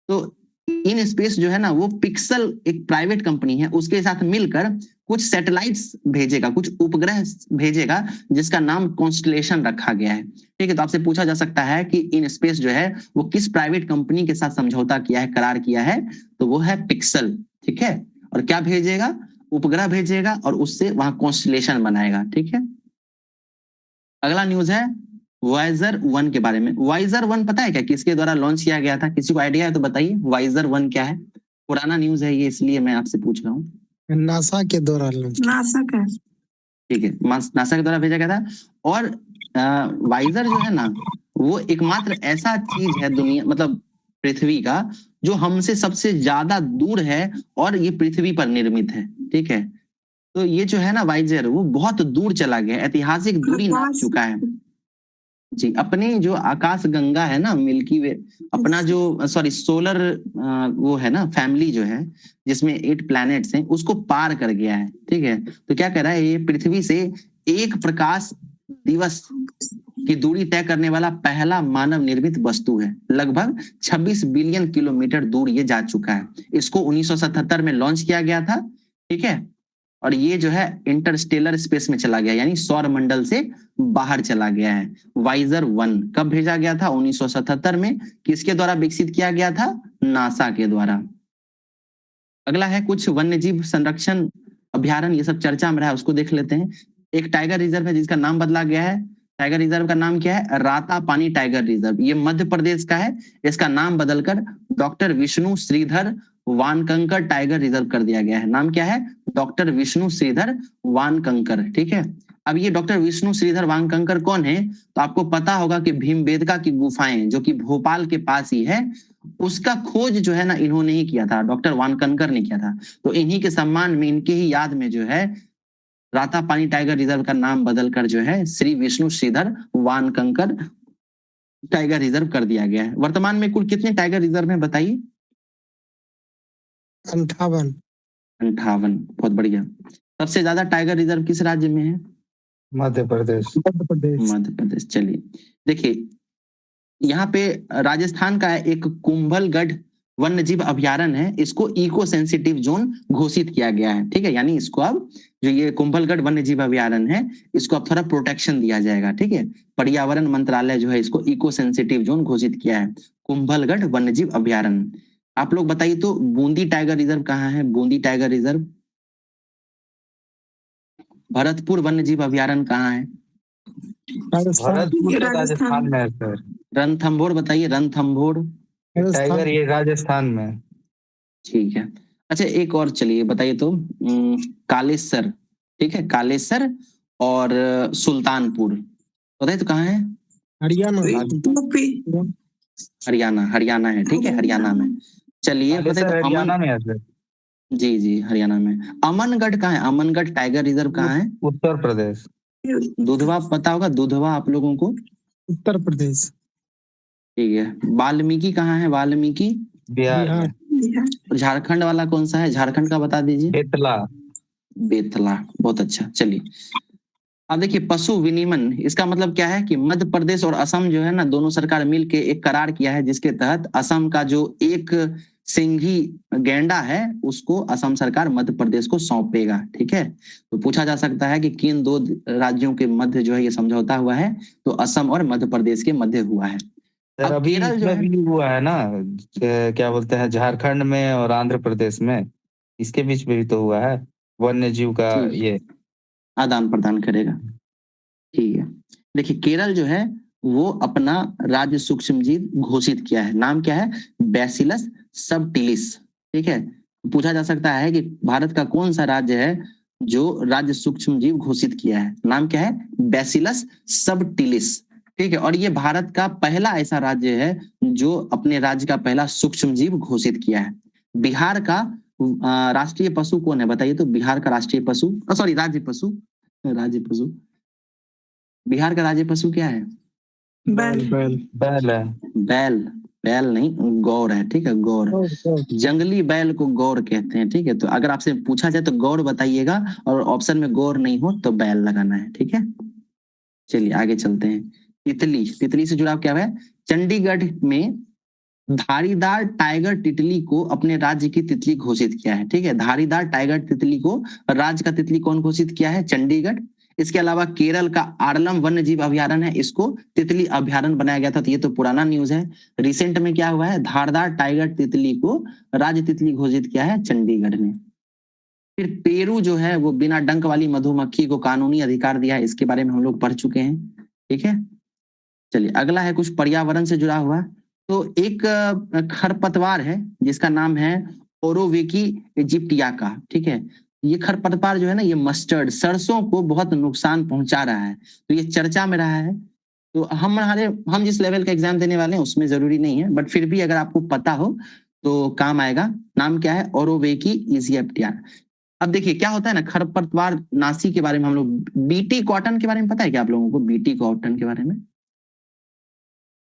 तो इन स्पेस जो है ना वो पिक्सल एक प्राइवेट कंपनी है, उसके साथ मिलकर कुछ सैटेलाइट्स भेजेगा, कुछ उपग्रह भेजेगा जिसका नाम कॉन्स्टलेशन रखा गया है। ठीक है, तो आपसे पूछा जा सकता है कि इन स्पेस जो है वो किस प्राइवेट कंपनी के साथ समझौता किया है, करार किया है? तो वो है पिक्सल। ठीक है, और क्या भेजेगा? उपग्रह भेजेगा और उससे वहां कॉन्स्टलेशन बनाएगा। ठीक है, अगला न्यूज है वाइजर 1 के बारे में। वाइजर 1 पता है क्या किसके द्वारा लॉन्च किया गया था? किसी को आइडिया है तो बताइए, वाइजर 1 क्या है? पुराना न्यूज है ये, इसलिए मैं आपसे पूछ रहा हूँ। नासा के द्वारा लॉन्च। नासा का। ठीक है, नासा के द्वारा भेजा गया था। और वाइजर जो है ना वो एकमात्र ऐसा चीज है दुनिया, मतलब पृथ्वी का, जो हमसे सबसे ज्यादा दूर है और ये पृथ्वी पर निर्मित है। ठीक है, तो ये जो है ना वाइजर वो बहुत दूर चला गया, ऐतिहासिक दूरी नाप चुका है जी। अपने जो आकाश गंगा है ना, मिल्की वे, अपना जो सोलर वो है ना फैमिली जो है जिसमें 8 प्लैनेट्स हैं, उसको पार कर गया है। ठीक है, तो क्या कह रहा है? ये पृथ्वी से 1 प्रकाश दिवस की दूरी तय करने वाला पहला मानव निर्मित वस्तु है। लगभग 26 बिलियन किलोमीटर दूर ये जा चुका है। इसको 1977 में लॉन्च किया गया था। ठीक है, और ये जो है इंटरस्टेलर स्पेस में चला गया, यानी सौर मंडल से बाहर चला गया है। वाइजर 1 कब भेजा गया था? 1977 में। किसके द्वारा विकसित किया गया था? नासा के द्वारा। अगला है कुछ वन्यजीव संरक्षण अभ्यारण्य, ये सब चर्चा में रहा है, उसको देख लेते हैं। एक टाइगर रिजर्व है जिसका नाम बदला गया है। टाइगर रिजर्व का नाम क्या है? Ratapani tiger reserve. ये मध्य प्रदेश का है। इसका नाम बदलकर doctor Vishnu Shridhar Wankankar tiger reserve कर दिया गया है। नाम क्या है? डॉक्टर विष्णु श्रीधर वानकंकर। ठीक है, अब ये डॉक्टर विष्णु श्रीधर वानकंकर कौन है? तो आपको पता होगा कि भीमबेटका की गुफाएं जो कि भोपाल के पास ही है, उसका खोज जो है ना इन्होंने ही किया था, डॉक्टर वानकंकर ने किया था। तो इन्हीं के सम्मान में, इनके ही याद में जो है रातापानी टाइगर रिजर्व का नाम बदलकर जो है श्री विष्णु श्रीधर वानकंकर टाइगर रिजर्व कर दिया गया है। वर्तमान में कुल कितने टाइगर रिजर्व हैं बताइए? 58। बहुत बढ़िया। सबसे ज्यादा टाइगर रिजर्व किस राज्य में है? मध्य प्रदेश। मध्य प्रदेश। चलिए देखिए, यहाँ पे राजस्थान का एक कुंभलगढ़ वन्यजीव अभ्यारण्य है, इसको इको सेंसिटिव जोन घोषित किया गया है। ठीक है, यानी इसको अब जो ये कुंभलगढ़ वन्यजीव अभ्यारण्य है, इसको अब थोड़ा प्रोटेक्शन दिया जाएगा। ठीक है, पर्यावरण मंत्रालय जो है इसको इको सेंसिटिव जोन घोषित किया है, कुंभलगढ़ वन्यजीव अभ्यारण्य। आप लोग बताइए तो बूंदी टाइगर रिजर्व कहाँ है? Bundi tiger reserve. भरतपुर वन्यजीव अभ्यारण्य कहाँ है? राजस्थान भरतपुर तो राजस्थान में है सर। रणथंभौर बताइए, रणथंभौर। टाइगर ये राजस्थान में है। ठीक है। अच्छा एक और चलिए बताइए तो कालेसर, ठीक है, कालेसर और सुल्तानपुर बताइए तो कहाँ है? हरियाणा हरियाणा, हरियाणा है, ठीक है, हरियाणा में। चलिए बताइए बालेश्वर तो हरियाणा अमन, में है सर। जी जी हरियाणा में। अमनगढ़ कहाँ है? अमनगढ़ टाइगर रिजर्व कहाँ है? उत्तर प्रदेश। दुधवा पता होगा, दुधवा आप लोगों को? उत्तर प्रदेश। ठीक है। वाल्मीकि कहाँ है? वाल्मीकि बिहार बिहार। में। झारखंड वाला कौन सा है? झारखंड का बता दीजिए। बेतला। बेतला, बहुत अच्छा। चलिए अब देखिए पशु विनिमय, इसका मतलब क्या है कि मध्य प्रदेश और असम जो है ना, दोनों सरकार मिलके एक करार किया है जिसके तहत असम का जो एक सिंघी गैंडा है उसको असम सरकार मध्य प्रदेश को सौंपेगा, ठीक है। तो पूछा जा सकता है कि किन दो राज्यों के मध्य जो है ये समझौता हुआ है, तो असम और मध्य प्रदेश के मध्य हुआ है। सर अब अभी केरल जो इसमें है, भी हुआ है ना, क्या बोलते हैं, झारखंड में और आंध्र प्रदेश में, इसके बीच में भी तो हुआ है वन्य जीव का ये आदान प्रदान करेगा। ठीक है। देखिए केरल जो है वो अपना राज्य सूक्ष्मजीव घोषित किया है, नाम क्या है? बैसिलस सबटिलिस, ठीक है। पूछा जा सकता है कि भारत का कौन सा राज्य है जो राज्य सूक्ष्मजीव घोषित किया है? नाम क्या है? बैसिलस सबटिलिस, ठीक है। और ये भारत का पहला ऐसा राज्य है जो अपने राज्य का पहला सूक्ष्मजीव घोषित किया है। बिहार का राष्ट्रीय पशु कौन है बताइए तो? बिहार का राष्ट्रीय पशु, सॉरी राज्य पशु, राज्य पशु, बिहार का राज्य पशु क्या है? बैल। बैल है। बैल, बैल नहीं, गौर है, ठीक है, गौर। जंगली बैल को गौर कहते हैं, ठीक है। तो अगर आपसे पूछा जाए तो गौर बताइएगा, और ऑप्शन में गौर नहीं हो तो बैल लगाना है, ठीक है। चलिए आगे चलते हैं। तितली, तितली से जुड़ाव क्या है? चंडीगढ़ में धारीदार टाइगर तितली को अपने राज्य की तितली घोषित किया है, ठीक है। धारीदार टाइगर तितली को राज्य का तितली कौन घोषित किया है? चंडीगढ़। इसके अलावा केरल का आरलम वन्य जीव अभ्यारण्य है, इसको तितली अभ्यारण्य बनाया गया था, तो ये तो पुराना न्यूज है। रिसेंट में क्या हुआ है? धारदार टाइगर तितली को राज्य तितली घोषित किया है चंडीगढ़ ने। फिर पेरू जो है वो बिना डंक वाली मधुमक्खी को कानूनी अधिकार दिया है, इसके बारे में हम लोग पढ़ चुके हैं, ठीक है। चलिए अगला है कुछ पर्यावरण से जुड़ा हुआ। तो एक खरपतवार है जिसका नाम है ओरोवेकी इजिप्टियाका, ठीक है। ये खरपतवार जो है ना, ये मस्टर्ड सरसों को बहुत नुकसान पहुंचा रहा है, तो ये चर्चा में रहा है। तो हम जिस लेवल का एग्जाम देने वाले हैं उसमें जरूरी नहीं है, बट फिर भी अगर आपको पता हो तो काम आएगा। नाम क्या है? ओरोवेकी इजिप्टिया। अब देखिए क्या होता है ना, खरपतवार नाशी के बारे में हम लोग, बीटी कॉटन के बारे में पता है क्या आप लोगों को? बीटी कॉटन के बारे में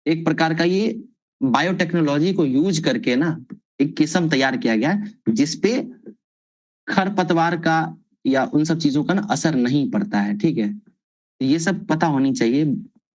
एक प्रकार का ये बायोटेक्नोलॉजी को यूज करके ना एक किस्म तैयार किया गया जिसपे खरपतवार का या उन सब चीजों का ना असर नहीं पड़ता है, ठीक है। ये सब पता होनी चाहिए।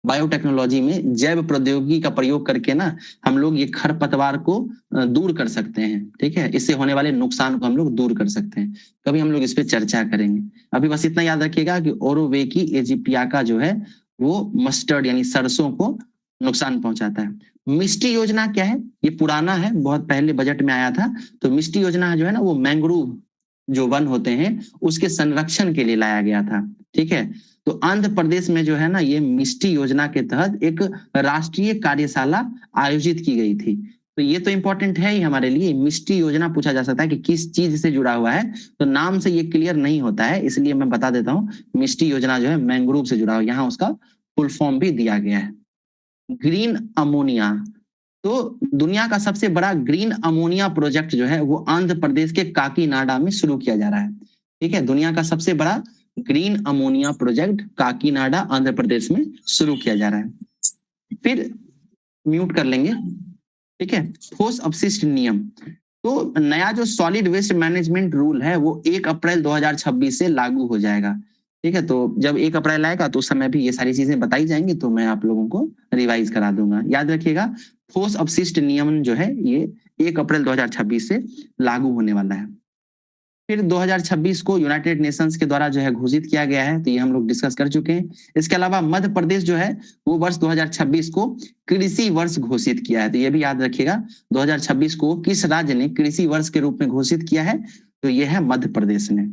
बायोटेक्नोलॉजी में जैव प्रौद्योगिकी का प्रयोग करके ना हम लोग ये खरपतवार को दूर कर सकते हैं, ठीक है। इससे होने वाले नुकसान को हम लोग दूर कर सकते हैं। कभी हम लोग इस पे चर्चा करेंगे। अभी बस इतना याद रखिएगा कि ओरोवेकी इजिप्टियाका जो है वो मस्टर्ड यानी सरसों को नुकसान पहुंचाता है। मिस्टी योजना क्या है? ये पुराना है, बहुत पहले बजट में आया था। तो मिस्टी योजना जो है ना वो मैंग्रोव जो वन होते हैं उसके संरक्षण के लिए लाया गया था, ठीक है। तो आंध्र प्रदेश में जो है ना ये मिस्टी योजना के तहत एक राष्ट्रीय कार्यशाला आयोजित की गई थी। तो ये तो इंपॉर्टेंट है ही हमारे लिए। मिस्टी योजना पूछा जा सकता है कि किस चीज से जुड़ा हुआ है, तो नाम से ये क्लियर नहीं होता है, इसलिए मैं बता देता हूँ। मिस्टी योजना जो है मैंग्रोव से जुड़ा हुआ, यहाँ उसका फुल फॉर्म भी दिया गया है। ग्रीन अमोनिया, तो दुनिया का सबसे बड़ा ग्रीन अमोनिया प्रोजेक्ट जो है वो आंध्र प्रदेश के काकीनाडा में शुरू किया जा रहा है, ठीक है। दुनिया का सबसे बड़ा green ammonia project Kakinada Andhra Pradesh में शुरू किया जा रहा है। फिर म्यूट कर लेंगे, ठीक है। ठोस अपशिष्ट नियम, तो नया जो सॉलिड वेस्ट मैनेजमेंट रूल है वो 1 अप्रैल 2026 से लागू हो जाएगा, ठीक है। तो जब 1 अप्रैल आएगा तो उस समय भी ये सारी चीजें बताई जाएंगी, तो मैं आप लोगों को रिवाइज करा दूंगा। याद रखिएगा ठोस अपशिष्ट नियम जो है ये 1 अप्रैल 2026 से लागू होने वाला है। फिर 2026 को यूनाइटेड नेशंस के द्वारा जो है घोषित किया गया है, तो ये हम लोग डिस्कस कर चुके हैं। इसके अलावा मध्य प्रदेश जो है वो वर्ष 2026 को कृषि वर्ष घोषित किया है, तो ये भी याद रखिएगा 2026 को किस राज्य ने कृषि वर्ष के रूप में घोषित किया है, तो ये है मध्य प्रदेश ने।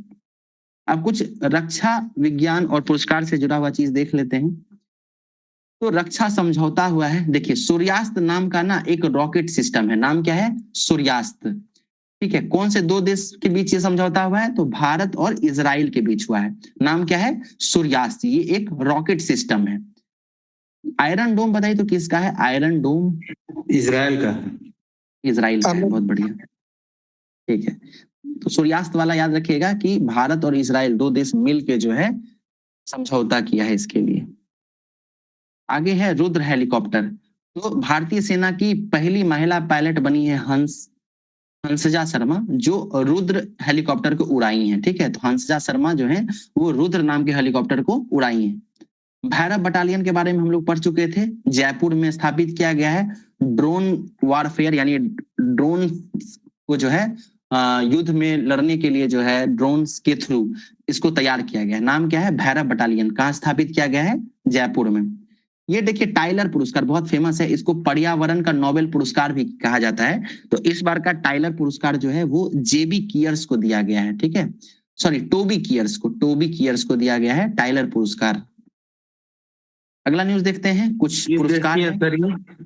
अब कुछ रक्षा विज्ञान और पुरस्कार से जुड़ा हुआ चीज देख लेते हैं। तो रक्षा समझौता हुआ है। देखिए सूर्यास्त नाम का ना एक रॉकेट सिस्टम है, नाम क्या है? सूर्यास्त। ठीक है, कौन से दो देश के बीच ये समझौता हुआ है? तो भारत और इजराइल के बीच हुआ है। नाम क्या है? सूर्यास्त। ये एक रॉकेट सिस्टम है। आयरन डोम बताइए तो किसका है? आयरन डोम इजराइल का। इजराइल का है। बहुत बढ़िया, ठीक है। तो सूर्यास्त वाला याद रखिएगा कि भारत और इजराइल दो देश मिलके जो है समझौता किया है इसके लिए। आगे है रुद्र हेलीकॉप्टर। तो भारतीय सेना की पहली महिला पायलट बनी है हंसजा शर्मा, जो रुद्र हेलीकॉप्टर को उड़ाई हैं। ठीक है, तो हंसजा शर्मा जो है वो रुद्र नाम के हेलीकॉप्टर को उड़ाई हैं। भैरव बटालियन के बारे में हम लोग पढ़ चुके थे, जयपुर में स्थापित किया गया है। ड्रोन वारफेयर यानी ड्रोन को जो है युद्ध में लड़ने के लिए जो है ड्रोन्स के थ्रू इसको तैयार किया गया है। नाम क्या है? भैरव बटालियन। कहाँ स्थापित किया गया है? जयपुर में। ये देखिए टाइलर पुरस्कार बहुत फेमस है, इसको पर्यावरण का नोबेल पुरस्कार भी कहा जाता है। तो इस बार का टाइलर पुरस्कार जो है वो जेबी कियर्स को दिया गया है। ठीक है, सॉरी टोबी कियर्स को दिया गया है टाइलर पुरस्कार। अगला न्यूज देखते हैं, कुछ पुरस्कार है।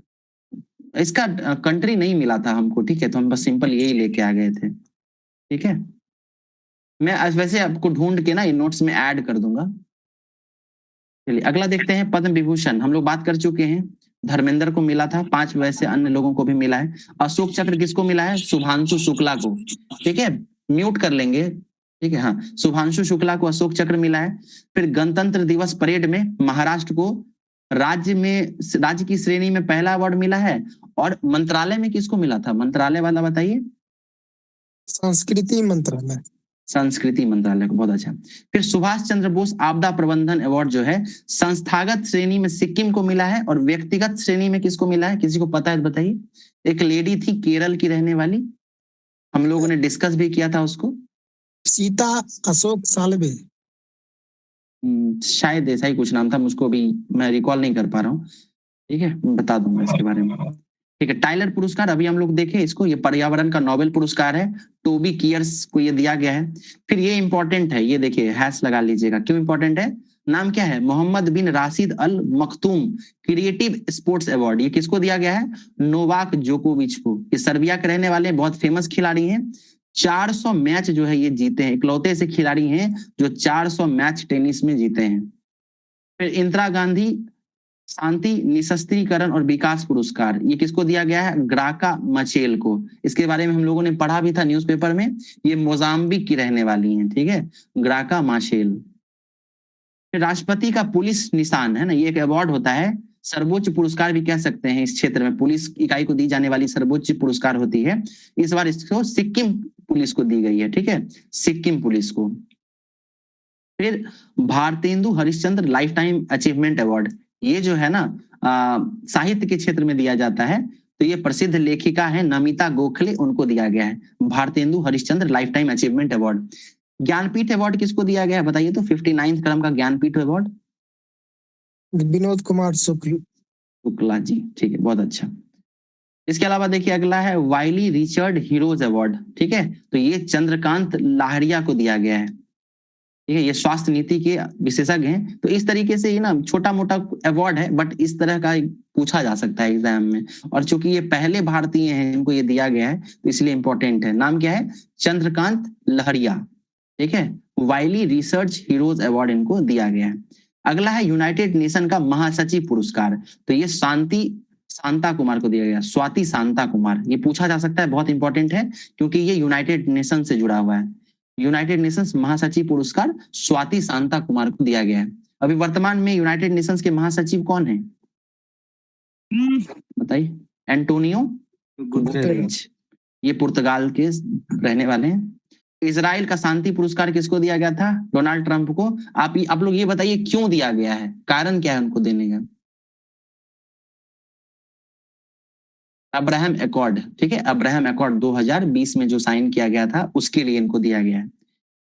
इसका कंट्री नहीं मिला था हमको, ठीक है, तो हम बस सिंपल यही लेके आ गए थे। ठीक है, मैं वैसे आपको ढूंढ के ना इन नोट्स में ऐड कर दूंगा। चलिए अगला देखते हैं, पद्म विभूषण हम लोग बात कर चुके हैं। धर्मेंद्र को मिला था, 5 वैसे अन्य लोगों को भी मिला है। अशोक चक्र किसको मिला है? शुभांशु शुक्ला को। ठीक है, म्यूट कर लेंगे। ठीक है, हाँ, शुभांशु शुक्ला को अशोक चक्र मिला है। फिर गणतंत्र दिवस परेड में महाराष्ट्र को राज्य की श्रेणी में पहला अवार्ड मिला है। और मंत्रालय में किसको मिला था? मंत्रालय वाला बताइए। संस्कृति मंत्रालय को। बहुत अच्छा। फिर सुभाष चंद्र बोस आपदा प्रबंधन अवार्ड जो है संस्थागत श्रेणी में सिक्किम को मिला है, और व्यक्तिगत श्रेणी में किसको मिला है? किसी को पता है तो बताइए। एक लेडी थी केरल की रहने वाली, हम लोगों ने डिस्कस भी किया था उसको। सीता अशोक साल्वे। शायद ऐसा ही कुछ नाम था, मुझको भी मैं रिकॉल नहीं कर पा रहा हूँ। ठीक है, बता दूंगा इसके बारे में। ठीक है, टाइलर पुरस्कार अभी हम लोग देखे इसको, ये पर्यावरण का नोबेल पुरस्कार है, टोबी कियर्स को ये दिया गया है। फिर ये इंपॉर्टेंट है, ये देखिए हैश लगा लीजिएगा, क्यों इंपॉर्टेंट है? नाम क्या है? मोहम्मद बिन राशिद अल मखतूम क्रिएटिव स्पोर्ट्स अवार्ड। ये किसको दिया गया है? नोवाक जोकोविच को। ये सर्बिया के रहने वाले बहुत फेमस खिलाड़ी हैं। 400 मैच जो है ये जीते हैं, इकलौते ऐसे खिलाड़ी हैं जो 400 मैच टेनिस में जीते हैं। फिर इंदिरा गांधी शांति निशस्त्रीकरण और विकास पुरस्कार, ये किसको दिया गया है? ग्राका मचेल को। इसके बारे में हम लोगों ने पढ़ा भी था न्यूज़पेपर में। ये मोजाम्बिक की रहने वाली हैं। ठीक है, ग्राका माशेल। फिर राष्ट्रपति का पुलिस निशान है ना, ये एक अवार्ड होता है, सर्वोच्च पुरस्कार भी कह सकते हैं। इस क्षेत्र में पुलिस इकाई को दी जाने वाली सर्वोच्च पुरस्कार होती है। इस बार इसको सिक्किम पुलिस को दी गई है। ठीक है, सिक्किम पुलिस को। फिर Bharatendu Harishchandra life time achievement award, ये जो है ना साहित्य के क्षेत्र में दिया जाता है। तो ये प्रसिद्ध लेखिका है नमिता गोखले, उनको दिया गया है Bharatendu Harishchandra life time achievement award. Jnanpith award किसको दिया गया है बताइए तो? 59 क्रम का ज्ञानपीठ अवार्ड विनोद कुमार शुक्ला जी। ठीक है, बहुत अच्छा। इसके अलावा देखिए अगला है वाइली रिचर्ड हीरोज अवार्ड। ठीक है, तो ये चंद्रकांत लाहड़िया को दिया गया है। ठीक है, ये स्वास्थ्य नीति के विशेषज्ञ हैं। तो इस तरीके से ये ना छोटा मोटा अवार्ड है, बट इस तरह का पूछा जा सकता है एग्जाम में। और चूंकि ये पहले भारतीय हैं जिनको ये दिया गया है, तो इसलिए इंपॉर्टेंट है। नाम क्या है? चंद्रकांत लहरिया। ठीक है, वाइली रिसर्च हीरोज अवार्ड इनको दिया गया है। अगला है यूनाइटेड नेशन का महासचिव पुरस्कार, तो ये शांता कुमार को दिया गया, स्वाति शांता कुमार। ये पूछा जा सकता है, बहुत इंपॉर्टेंट है क्योंकि ये यूनाइटेड नेशन से जुड़ा हुआ है। यूनाइटेड नेशंस महासचिव पुरस्कार स्वाति शांता कुमार को दिया गया है। अभी वर्तमान में यूनाइटेड नेशंस के महासचिव कौन है बताइए? एंटोनियो गुतेरेस, ये पुर्तगाल के रहने वाले हैं। इजराइल का शांति पुरस्कार किसको दिया गया था? डोनाल्ड ट्रंप को। आप लोग ये बताइए क्यों दिया गया है, कारण क्या है उनको देने का? Abraham accord. ठीक है, अब्राहम अकॉर्ड 2020 में जो साइन किया गया था उसके लिए इनको दिया गया है।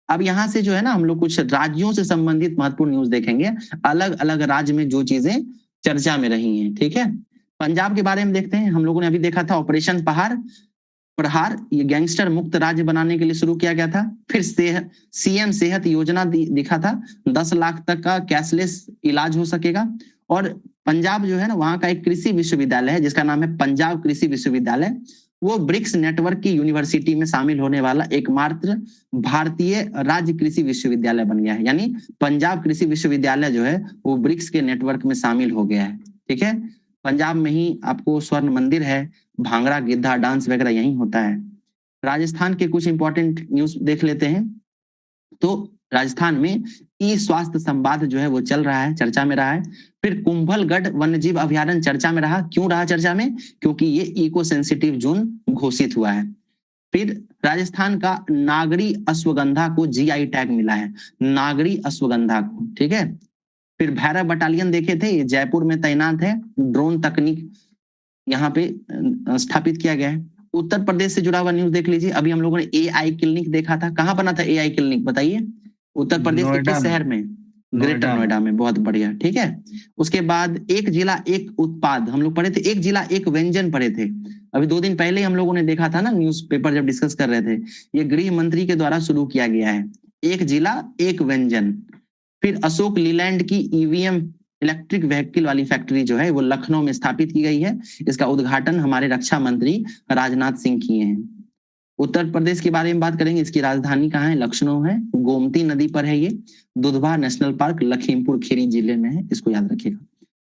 अब यहाँ से जो है ना हम लोग कुछ राज्यों से संबंधित महत्वपूर्ण न्यूज देखेंगे, अलग अलग राज्य में जो चीजें चर्चा में रही हैं। ठीक है, पंजाब के बारे में देखते हैं। हम लोगों ने अभी देखा था ऑपरेशन प्रहार, ये गैंगस्टर मुक्त राज्य बनाने के लिए शुरू किया गया था। फिर सीएम सेहत योजना दिखा था, 10 लाख तक का कैशलेस इलाज हो सकेगा। और पंजाब जो है ना, वहाँ का एक कृषि विश्वविद्यालय है जिसका नाम है पंजाब कृषि विश्वविद्यालय। वो ब्रिक्स नेटवर्क की यूनिवर्सिटी में शामिल होने वाला एकमात्र भारतीय राज्य कृषि विश्वविद्यालय बन गया है। यानी पंजाब कृषि विश्वविद्यालय जो है वो ब्रिक्स के नेटवर्क में शामिल हो गया है। ठीक है, पंजाब में ही आपको स्वर्ण मंदिर है, भांगड़ा गिद्धा डांस वगैरह यही होता है। राजस्थान के कुछ इंपॉर्टेंट न्यूज देख लेते हैं। तो राजस्थान में ई स्वास्थ्य संवाद जो है वो चल रहा है, चर्चा में रहा है। फिर कुंभलगढ़ वन्यजीव अभ्यारण्य चर्चा में रहा। क्यों रहा चर्चा में? क्योंकि ये इको सेंसिटिव जोन घोषित हुआ है। फिर राजस्थान का नागरी अश्वगंधा को जीआई टैग मिला है, नागरी अश्वगंधा को। ठीक है, फिर भैरव बटालियन देखे थे, ये जयपुर में तैनात है, ड्रोन तकनीक यहाँ पे स्थापित किया गया है। उत्तर प्रदेश से जुड़ा हुआ न्यूज देख लीजिए। अभी हम लोगों ने एआई क्लिनिक देखा था, कहाँ बना था एआई क्लिनिक बताइए? उत्तर प्रदेश के किस शहर में? ग्रेटर नोएडा में। बहुत बढ़िया। ठीक है, उसके बाद एक जिला एक उत्पाद हम लोग पढ़े थे, एक जिला एक व्यंजन पढ़े थे। अभी 2 दिन पहले हम लोगों ने देखा था ना न्यूज़पेपर जब डिस्कस कर रहे थे, ये गृह मंत्री के द्वारा शुरू किया गया है, एक जिला एक व्यंजन। फिर अशोक लीलैंड की ईवीएम इलेक्ट्रिक व्हीकल वाली फैक्ट्री जो है वो लखनऊ में स्थापित की गई है। इसका उद्घाटन हमारे रक्षा मंत्री राजनाथ सिंह किए हैं। उत्तर प्रदेश के बारे में बात करेंगे, इसकी राजधानी कहाँ है? लखनऊ है, गोमती नदी पर है ये। दुधवा नेशनल पार्क लखीमपुर खीरी जिले में है, इसको याद रखिएगा।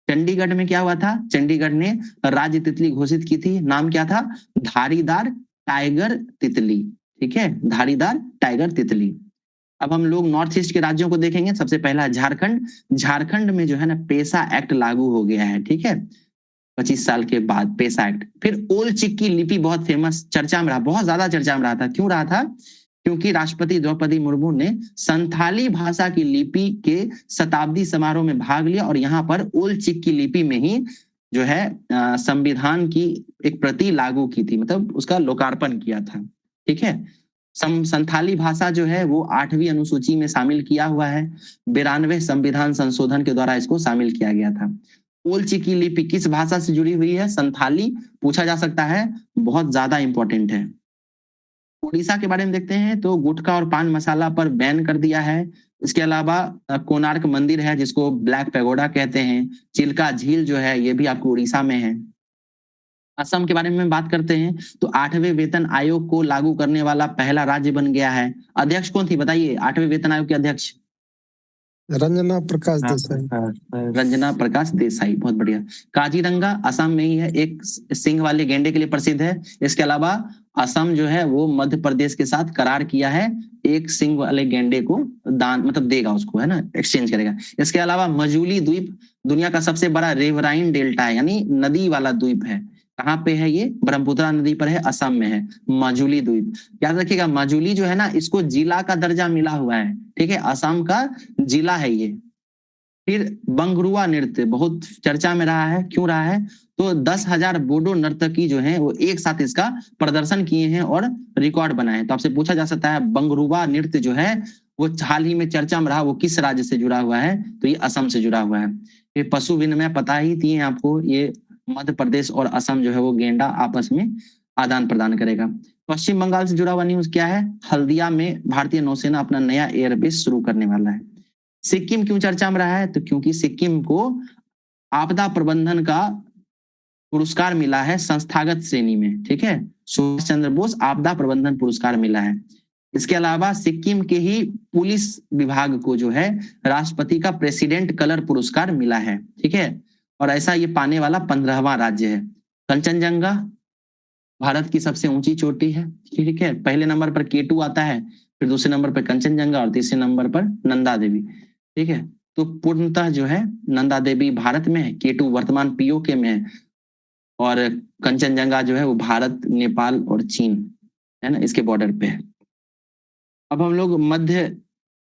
चंडीगढ़ में क्या हुआ था? चंडीगढ़ ने राज्य तितली घोषित की थी, नाम क्या था? धारीदार टाइगर तितली। ठीक है, धारीदार टाइगर तितली। अब हम लोग नॉर्थ ईस्ट के राज्यों को देखेंगे। सबसे पहला झारखंड। झारखंड में जो है ना पेसा एक्ट लागू हो गया है। ठीक है, 25 साल के बाद पेसा एक्ट। फिर ओल चिकी लिपि बहुत फेमस, चर्चा में रहा, बहुत ज्यादा चर्चा में रहा था। क्यों रहा था? क्योंकि राष्ट्रपति द्रौपदी मुर्मू ने संथाली भाषा की लिपि के शताब्दी समारोह में भाग लिया और यहाँ पर ओल चिकी लिपि में ही जो है संविधान की एक प्रति लागू की थी, मतलब उसका लोकार्पण किया था। ठीक है, संथाली भाषा जो है वो 8वीं अनुसूची में शामिल किया हुआ है। 92वें संविधान संशोधन के द्वारा इसको शामिल किया गया था। ओल चिकी लिपि किस भाषा से जुड़ी हुई है? संथाली। पूछा जा सकता है, बहुत ज्यादा इंपॉर्टेंट है। उड़ीसा के बारे में देखते हैं तो गुटखा और पान मसाला पर बैन कर दिया है। इसके अलावा कोणार्क मंदिर है जिसको ब्लैक पैगोडा कहते हैं। चिल्का झील जो है ये भी आपको उड़ीसा में है। असम के बारे में बात करते हैं तो 8वें वेतन आयोग को लागू करने वाला पहला राज्य बन गया है। अध्यक्ष कौन थी बताइए? 8वें वेतन आयोग के अध्यक्ष रंजना प्रकाश देसाई। रंजना प्रकाश देसाई, बहुत बढ़िया। काजीरंगा असम में ही है, एक सिंह वाले गेंडे के लिए प्रसिद्ध है। इसके अलावा असम जो है वो मध्य प्रदेश के साथ करार किया है, एक सिंह वाले गेंडे को दान मतलब देगा उसको, है ना, एक्सचेंज करेगा। इसके अलावा मजूली द्वीप दुनिया का सबसे बड़ा रिवराइन डेल्टा है, यानी नदी वाला द्वीप है। कहाँ पे है ये? ब्रह्मपुत्रा नदी पर है, असम में है माजुली द्वीप। याद रखिएगा माजुली जो है ना इसको जिला का दर्जा मिला हुआ है। ठीक है, असम का जिला है ये। फिर बंगरुआ नृत्य बहुत चर्चा में रहा है। क्यों रहा है? तो 10,000 बोडो नर्तकी जो है वो एक साथ इसका प्रदर्शन किए हैं और रिकॉर्ड बनाए हैं। तो आपसे पूछा जा सकता है बंगरुआ नृत्य जो है वो हाल ही में चर्चा में रहा, वो किस राज्य से जुड़ा हुआ है? तो ये असम से जुड़ा हुआ है। ये पशु विनिमय पता ही थी आपको, ये मध्य प्रदेश और असम जो है वो गेंडा आपस में आदान प्रदान करेगा। पश्चिम बंगाल से जुड़ा हुआ न्यूज क्या है? हल्दिया में भारतीय नौसेना अपना नया एयरबेस शुरू करने वाला है। सिक्किम क्यों चर्चा में रहा है? तो क्योंकि सिक्किम को आपदा प्रबंधन का पुरस्कार मिला है संस्थागत श्रेणी में। ठीक है, सुभाष चंद्र बोस आपदा प्रबंधन पुरस्कार मिला है। इसके अलावा सिक्किम के ही पुलिस विभाग को जो है राष्ट्रपति का प्रेसिडेंट कलर पुरस्कार मिला है। ठीक है, और ऐसा ये पाने वाला 15वां राज्य है। कंचनजंगा भारत की सबसे ऊंची चोटी है। ठीक है, पहले नंबर पर K2 आता है, फिर दूसरे नंबर पर कंचनजंगा और तीसरे नंबर पर नंदा देवी। ठीक है, तो पूर्णतः जो है नंदा देवी भारत में है, K2 वर्तमान POK में है और कंचनजंगा जो है वो भारत, नेपाल और चीन है ना इसके बॉर्डर पे है। अब हम लोग मध्य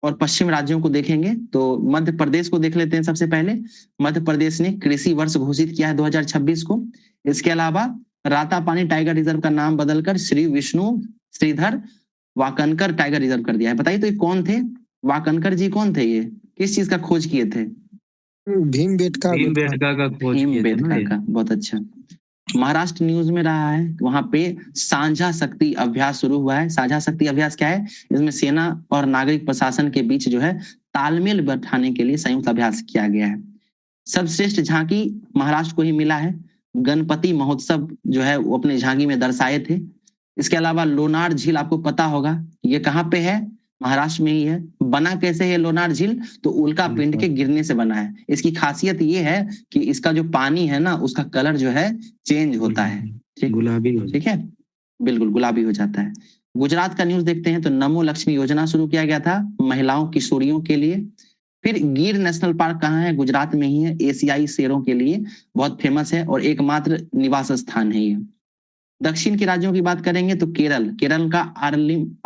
और पश्चिम राज्यों को देखेंगे तो मध्य प्रदेश को देख लेते हैं। सबसे पहले मध्य प्रदेश ने कृषि वर्ष घोषित किया है 2026 को। इसके अलावा रातापानी टाइगर रिजर्व का नाम बदलकर श्री विष्णु श्रीधर वाकनकर टाइगर रिजर्व कर दिया है। बताइए तो ये कौन थे? वाकनकर जी कौन थे? ये किस चीज का खोज किए थे? भीमबेटका का खोज किए थे ना भीमबेटका ये। का, बहुत अच्छा। महाराष्ट्र न्यूज में रहा है, वहां पे साझा शक्ति अभ्यास शुरू हुआ है। साझा शक्ति अभ्यास क्या है? इसमें सेना और नागरिक प्रशासन के बीच जो है तालमेल बैठाने के लिए संयुक्त अभ्यास किया गया है। सर्वश्रेष्ठ झांकी महाराष्ट्र को ही मिला है। गणपति महोत्सव जो है वो अपने झांकी में दर्शाए थे। इसके अलावा लोनार झील आपको पता होगा ये कहाँ पे है, महाराष्ट्र में ही है। बना कैसे है लोनार झील, तो उल्का पिंड के गिरने से बना है। इसकी खासियत ये है कि इसका जो पानी है ना उसका कलर जो है चेंज होता है, ठीक, गुलाबी ठीक है, बिल्कुल गुलाबी हो जाता है। गुजरात का न्यूज देखते हैं तो नमो लक्ष्मी योजना शुरू किया गया था महिलाओं किशोरियों के लिए। फिर गिर नेशनल पार्क कहाँ है, गुजरात में ही है, एशियाई शेरों के लिए बहुत फेमस है और एकमात्र निवास स्थान है ये। दक्षिण के राज्यों की बात करेंगे तो केरल का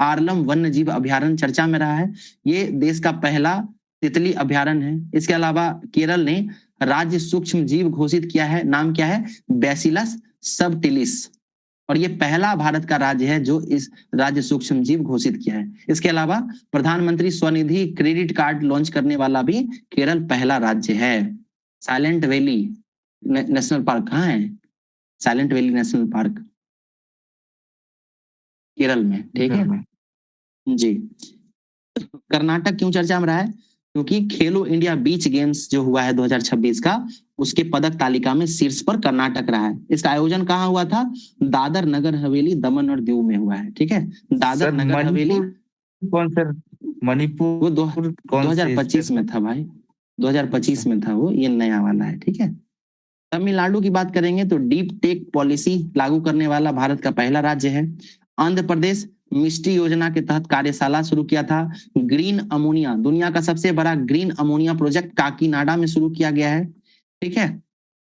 आरलम वन्य जीव अभ्यारण्य चर्चा में रहा है। ये देश का पहला तितली अभ्यारण्य है। इसके अलावा केरल ने राज्य सूक्ष्म जीव घोषित किया है, नाम क्या है, बैसिलस सबटिलिस, और ये पहला भारत का राज्य है जो इस राज्य सूक्ष्म जीव घोषित किया है। इसके अलावा प्रधानमंत्री स्वनिधि क्रेडिट कार्ड लॉन्च करने वाला भी केरल पहला राज्य है। साइलेंट वैली नेशनल पार्क कहाँ है, silent valley national park Kerala में, ठीक है जी। कर्नाटक क्यों चर्चा में रहा है, क्योंकि खेलो इंडिया बीच गेम्स जो हुआ है 2026 का, उसके पदक तालिका में शीर्ष पर कर्नाटक रहा है। इसका आयोजन कहाँ हुआ था, दादर नगर हवेली दमन और दीव में हुआ है, ठीक है। दादर नगर हवेली कौन सर, मणिपुर वो 2025 में था भाई, 2025 में था वो, ये नया वाला है, ठीक है। तमिलनाडु की बात करेंगे तो डीप टेक पॉलिसी लागू करने वाला भारत का पहला राज्य है। आंध्र प्रदेश मिस्टी योजना के तहत कार्यशाला शुरू किया था। ग्रीन अमोनिया, दुनिया का सबसे बड़ा ग्रीन अमोनिया प्रोजेक्ट काकीनाडा में शुरू किया गया है, ठीक है।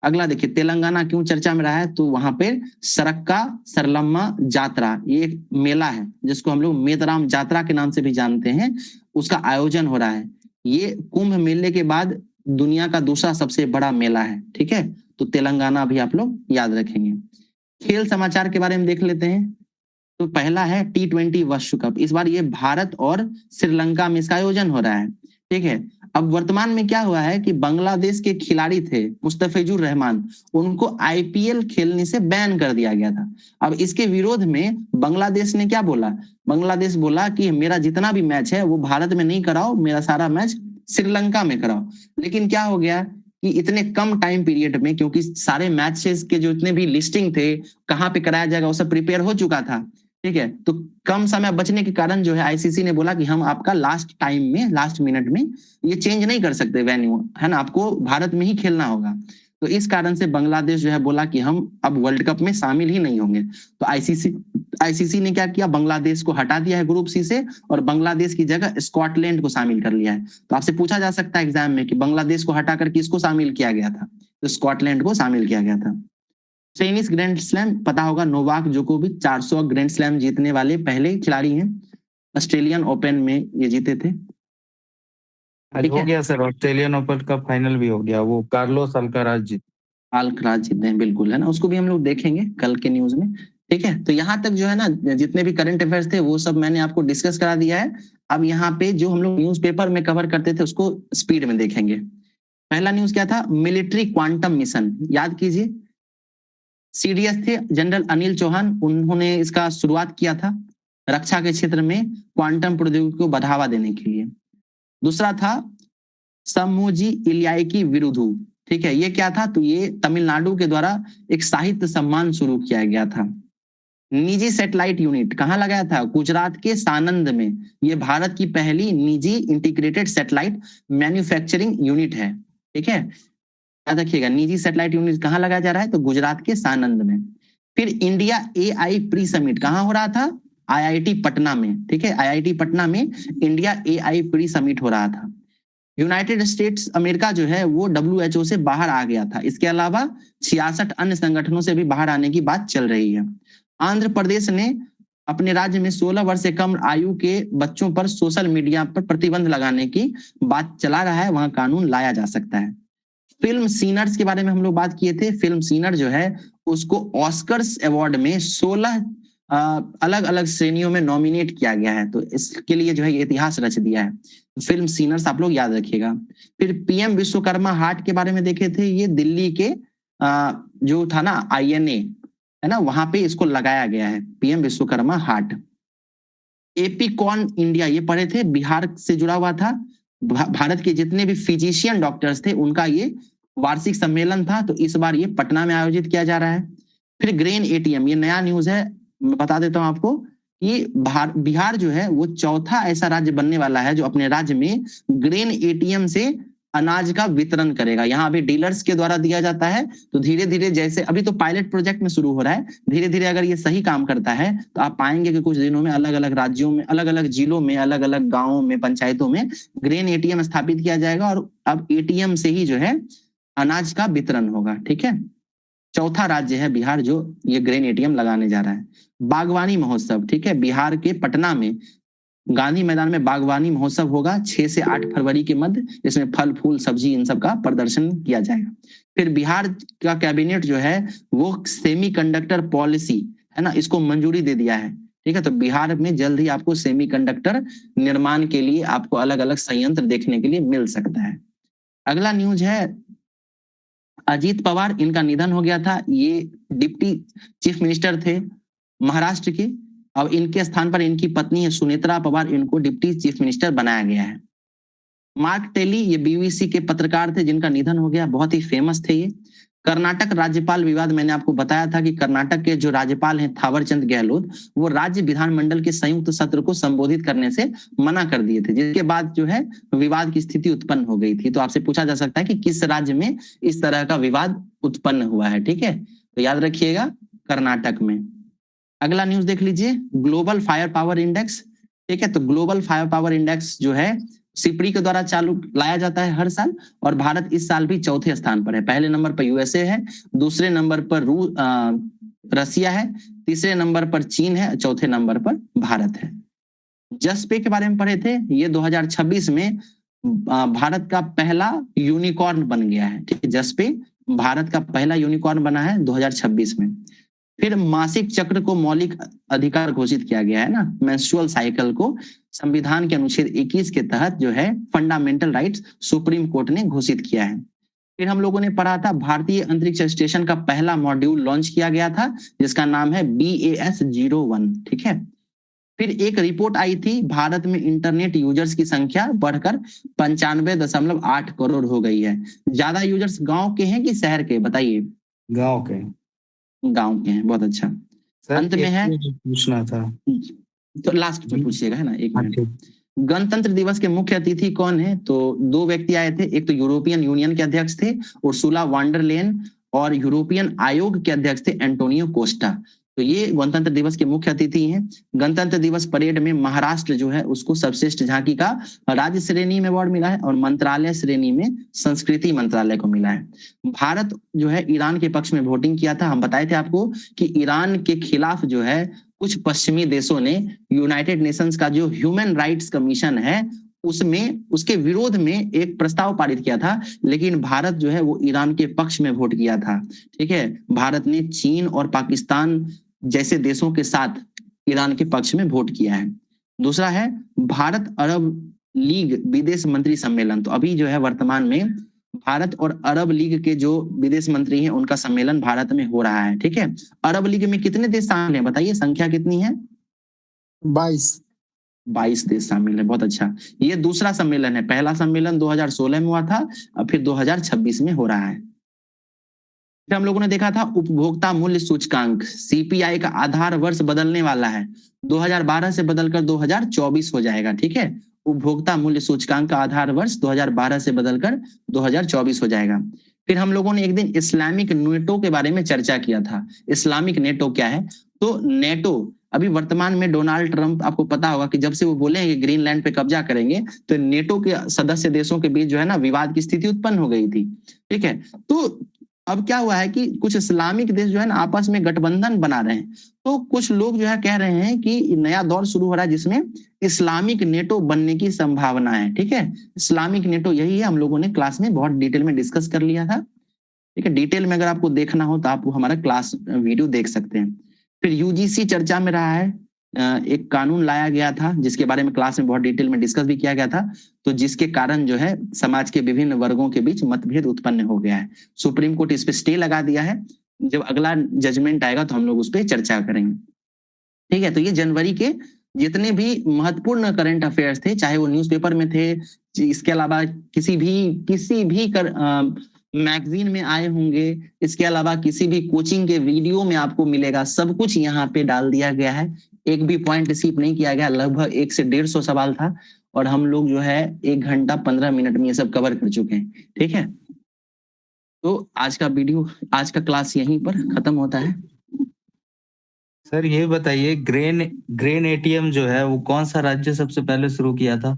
अगला देखिए तेलंगाना क्यों चर्चा में रहा है, तो वहां पे सरक्का सरलम्मा जात्रा, ये एक मेला है जिसको हम लोग मेतराम जात्रा के नाम से भी जानते हैं, उसका आयोजन हो रहा है। ये कुंभ मेले के बाद दुनिया का दूसरा सबसे बड़ा मेला है, ठीक है। तो तेलंगाना भी आप लोग याद रखेंगे। खेल समाचार के बारे में देख लेते हैं तो पहला है T20 विश्व कप। इस बार ये भारत और श्रीलंका में इसका आयोजन हो रहा है, ठीक है। अब वर्तमान में क्या हुआ है कि बांग्लादेश के खिलाड़ी थे मुस्तफिजुर रहमान, उनको IPL खेलने से बैन कर दिया गया था। अब इसके विरोध में बांग्लादेश ने क्या बोला, बांग्लादेश बोला कि मेरा जितना भी मैच है वो भारत में नहीं कराओ, मेरा सारा मैच श्रीलंका में कराओ। लेकिन क्या हो गया कि इतने कम टाइम पीरियड में, क्योंकि सारे मैचेस के जो इतने भी लिस्टिंग थे कहाँ पे कराया जाएगा वो सब प्रिपेयर हो चुका था, ठीक है। तो कम समय बचने के कारण जो है ICC ने बोला कि हम आपका लास्ट टाइम में, लास्ट मिनट में ये चेंज नहीं कर सकते वेन्यू, है ना, आपको भारत में ही खेलना होगा। तो इस कारण से बांग्लादेश जो है बोला कि हम अब वर्ल्ड कप में शामिल ही नहीं होंगे। तो ICC ने क्या किया, बांग्लादेश को हटा दिया है ग्रुप सी से और बांग्लादेश की जगह स्कॉटलैंड को शामिल कर लिया है। तो आपसे पूछा जा सकता है एग्जाम में कि बांग्लादेश को हटाकर किसको शामिल किया गया था, तो स्कॉटलैंड को शामिल किया गया था। टेनिस ग्रैंड स्लैम पता होगा, नोवाक जोकोविच 400 ग्रैंड स्लैम जीतने वाले पहले खिलाड़ी हैं। ऑस्ट्रेलियन ओपन में ये जीते थे। आज हो गया सर, ऑस्ट्रेलियन ओपन का फाइनल भी हो गया, वो कार्लोस अल्काराज जीते हैं, बिल्कुल, है ना, उसको भी हम लोग देखेंगे कल के न्यूज में, ठीक है। तो यहाँ तक जो है ना जितने भी करंट अफेयर्स थे वो सब मैंने आपको डिस्कस करा दिया है। अब यहाँ पे जो हम लोग न्यूज़पेपर में कवर करते थे उसको स्पीड में देखेंगे। पहला न्यूज क्या था, मिलिट्री क्वांटम मिशन, याद कीजिए। CDS थे जनरल अनिल चौहान, उन्होंने इसका शुरुआत किया था रक्षा के क्षेत्र में क्वांटम प्रौद्योगिकी को बढ़ावा देने के लिए। दूसरा था समोजी इलियाकी विरुधु, ठीक है, ये क्या था, तो ये तमिलनाडु के द्वारा एक साहित्य सम्मान शुरू किया गया था। निजी सैटेलाइट यूनिट कहाँ लगाया था, गुजरात के सानंद में। ये भारत की पहली निजी इंटीग्रेटेड सैटेलाइट मैन्युफैक्चरिंग यूनिट है, ठीक है, याद रखिएगा। निजी सैटेलाइट यूनिट कहाँ लगाया जा रहा है, तो गुजरात के सानंद में। फिर इंडिया AI प्री समिट कहाँ हो रहा था, IIT पटना में, ठीक है, IIT पटना में इंडिया AI प्री समिट हो रहा था। यूनाइटेड स्टेट्स अमेरिका जो है वो WHO से बाहर आ गया था। इसके अलावा 66 अन्य संगठनों से भी बाहर आने की बात चल रही है। आंध्र प्रदेश ने अपने राज्य में 16 वर्ष से कम आयु के बच्चों पर सोशल मीडिया पर प्रतिबंध लगाने की बात चला रहा है, वहां कानून लाया जा सकता है। फिल्म सीनर्स के बारे में हम लोग बात किए थे। फिल्म सीनर जो है उसको ऑस्कर्स अवार्ड में 16 अलग अलग श्रेणियों में नॉमिनेट किया गया है, तो इसके लिए जो है ये इतिहास रच दिया है। फिल्म सीनर्स आप लोग याद रखिएगा। फिर PM विश्वकर्मा हाट के बारे में देखे थे, ये दिल्ली के जो था ना INA, है ना, वहां पे इसको लगाया गया है, PM विश्वकर्मा हाट। एपीकॉन इंडिया ये पढ़े थे, बिहार से जुड़ा हुआ था। भारत के जितने भी फिजिशियन डॉक्टर्स थे उनका ये वार्षिक सम्मेलन था, तो इस बार ये पटना में आयोजित किया जा रहा है। फिर ग्रेन एटीएम, ये नया न्यूज है, मैं बता देता हूं आपको कि बिहार जो है वो चौथा ऐसा राज्य बनने वाला है जो अपने राज्य में ग्रेन एटीएम से अनाज का वितरण करेगा। यहाँ अभी डीलर्स के द्वारा दिया जाता है, तो धीरे धीरे जैसे अभी तो पायलट प्रोजेक्ट में शुरू हो रहा है, धीरे धीरे अगर ये सही काम करता है तो आप पाएंगे कि कुछ दिनों में अलग अलग राज्यों में, अलग अलग जिलों में, अलग अलग गाँवों में, पंचायतों में ग्रेन एटीएम स्थापित किया जाएगा और अब एटीएम से ही जो है अनाज का वितरण होगा। ठीक है, चौथा राज्य है बिहार जो ये ग्रेन एटीएम लगाने जा रहा है। बागवानी महोत्सव, ठीक है, बिहार के पटना में गांधी मैदान में बागवानी महोत्सव होगा 6 से 8 फरवरी के मध्य। इसमें फल फूल सब्जी इन सब का प्रदर्शन किया जाएगा। फिर बिहार का कैबिनेट जो है वो सेमीकंडक्टर पॉलिसी है ना, इसको मंजूरी दे दिया है। ठीक है, तो बिहार में जल्द ही आपको सेमीकंडक्टर निर्माण के लिए आपको अलग अलग संयंत्र देखने के लिए मिल सकता है। अगला न्यूज है अजीत पवार, इनका निधन हो गया था। ये डिप्टी चीफ मिनिस्टर थे महाराष्ट्र के। अब इनके स्थान पर इनकी पत्नी है सुनेत्रा पवार, इनको डिप्टी चीफ मिनिस्टर बनाया गया है। मार्क टेली, ये बीबीसी के पत्रकार थे जिनका निधन हो गया, बहुत ही फेमस थे ये। कर्नाटक राज्यपाल विवाद, मैंने आपको बताया था कि कर्नाटक के जो राज्यपाल हैं थावरचंद गहलोत, वो राज्य विधानमंडल के संयुक्त सत्र को संबोधित करने से मना कर दिए थे, जिसके बाद जो है विवाद की स्थिति उत्पन्न हो गई थी। तो आपसे पूछा जा सकता है कि किस राज्य में इस तरह का विवाद उत्पन्न हुआ है। ठीक है, तो याद रखिएगा कर्नाटक में। अगला न्यूज देख लीजिए, ग्लोबल फायर पावर इंडेक्स। ठीक है, तो ग्लोबल फायर पावर इंडेक्स जो है सिपरी के द्वारा चालू लाया जाता है हर साल, और भारत इस साल भी चौथे स्थान पर है। पहले नंबर पर यूएसए है, दूसरे नंबर पर रसिया है, तीसरे नंबर पर चीन है, चौथे नंबर पर भारत है। जसपे के बारे में पढ़े थे, ये 2026 में भारत का पहला यूनिकॉर्न बन गया है। ठीक है, जसपे भारत का पहला यूनिकॉर्न बना है 2026 में। फिर मासिक चक्र को मौलिक अधिकार घोषित किया गया है ना, मेंस्ट्रुअल साइकिल को संविधान के अनुच्छेद 21 के तहत जो है फंडामेंटल राइट्स सुप्रीम कोर्ट ने घोषित किया है। फिर हम लोगों ने पढ़ा था भारतीय अंतरिक्ष स्टेशन का पहला मॉड्यूल लॉन्च किया गया था जिसका नाम है BAS-01। ठीक है, फिर एक रिपोर्ट आई थी, भारत में इंटरनेट यूजर्स की संख्या बढ़कर 95.8 करोड़ हो गई है। ज्यादा यूजर्स गांव के हैं कि शहर के, बताइए। गांव के हैं, बहुत अच्छा। अंत में है, पूछना था तो लास्ट में पूछिएगा, है ना, एक मिनट। गणतंत्र दिवस के मुख्य अतिथि कौन है? तो 2 व्यक्ति आए थे, एक तो यूरोपियन यूनियन के अध्यक्ष थे उर्सुला वांडर लेन, और यूरोपियन आयोग के अध्यक्ष थे एंटोनियो कोस्टा। तो ये गणतंत्र दिवस के मुख्य अतिथि हैं। गणतंत्र दिवस परेड में महाराष्ट्र जो है उसको सर्वश्रेष्ठ झांकी का राज्य श्रेणी में अवार्ड मिला है, और मंत्रालय श्रेणी में संस्कृति मंत्रालय को मिला है। भारत जो है ईरान के पक्ष में वोटिंग किया था। हम बताए थे आपको कि ईरान के खिलाफ जो है कुछ पश्चिमी देशों ने यूनाइटेड नेशंस का जो ह्यूमन राइट्स कमीशन है उसमें, उसके विरोध में एक प्रस्ताव पारित किया था, लेकिन भारत जो है वो ईरान के पक्ष में वोट किया था। ठीक है, भारत ने चीन और पाकिस्तान जैसे देशों के साथ ईरान के पक्ष में वोट किया है। दूसरा है भारत अरब लीग विदेश मंत्री सम्मेलन। तो अभी जो है वर्तमान में भारत और अरब लीग के जो विदेश मंत्री हैं उनका सम्मेलन भारत में हो रहा है। ठीक है, अरब लीग में कितने देश शामिल हैं बताइए, संख्या कितनी है? 22 देश शामिल है। बहुत अच्छा, ये दूसरा सम्मेलन है। पहला सम्मेलन 2016 में हुआ था, अब फिर 2026 में हो रहा है। फिर हम लोगों ने देखा था उपभोक्ता मूल्य सूचकांक, CPI का आधार वर्ष बदलने वाला है, 2012 से बदलकर 2024 हो जाएगा। ठीक है, उपभोक्ता मूल्य सूचकांक का आधार वर्ष 2012 से बदलकर 2024 हो जाएगा। फिर हम लोगों ने एक दिन इस्लामिक नेटो के बारे में चर्चा किया था। इस्लामिक नेटो क्या है? तो नेटो अभी वर्तमान में डोनाल्ड ट्रंप, आपको पता होगा कि जब से वो बोले हैं कि ग्रीनलैंड पे कब्जा करेंगे, तो नेटो के सदस्य देशों के बीच जो है ना विवाद की स्थिति उत्पन्न हो गई थी। ठीक है, तो अब क्या हुआ है कि कुछ इस्लामिक देश जो है ना आपस में गठबंधन बना रहे हैं। तो कुछ लोग जो है कह रहे हैं कि नया दौर शुरू हो रहा है जिसमें इस्लामिक नेटो बनने की संभावना है। ठीक है, इस्लामिक नेटो यही है, हम लोगों ने क्लास में बहुत डिटेल में डिस्कस कर लिया था। ठीक है, डिटेल में अगर आपको देखना हो तो आप हमारा क्लास वीडियो देख सकते हैं। फिर UGC चर्चा में रहा है, एक कानून लाया गया था जिसके बारे में क्लास में बहुत डिटेल में डिस्कस भी किया गया था, तो जिसके कारण जो है समाज के विभिन्न वर्गों के बीच मतभेद उत्पन्न हो गया है। सुप्रीम कोर्ट इस पे स्टे लगा दिया है, जब अगला जजमेंट आएगा तो हम लोग उस पर चर्चा करेंगे। ठीक है, तो ये जनवरी के जितने भी महत्वपूर्ण करंट अफेयर्स थे, चाहे वो न्यूज़पेपर में थे, इसके अलावा किसी भी मैगजीन में आए होंगे, इसके अलावा किसी भी कोचिंग के वीडियो में आपको मिलेगा, सब कुछ यहाँ पे डाल दिया गया है। एक भी पॉइंट स्किप नहीं किया गया। लगभग 1 से 150 सवाल था और हम लोग जो है 1 घंटा 15 मिनट में ये सब कवर कर चुके हैं। ठीक है, तो आज का क्लास यहीं पर खत्म होता है। सर ये बताइए, ग्रेन एटीएम जो है वो कौन सा राज्य सबसे पहले शुरू किया था?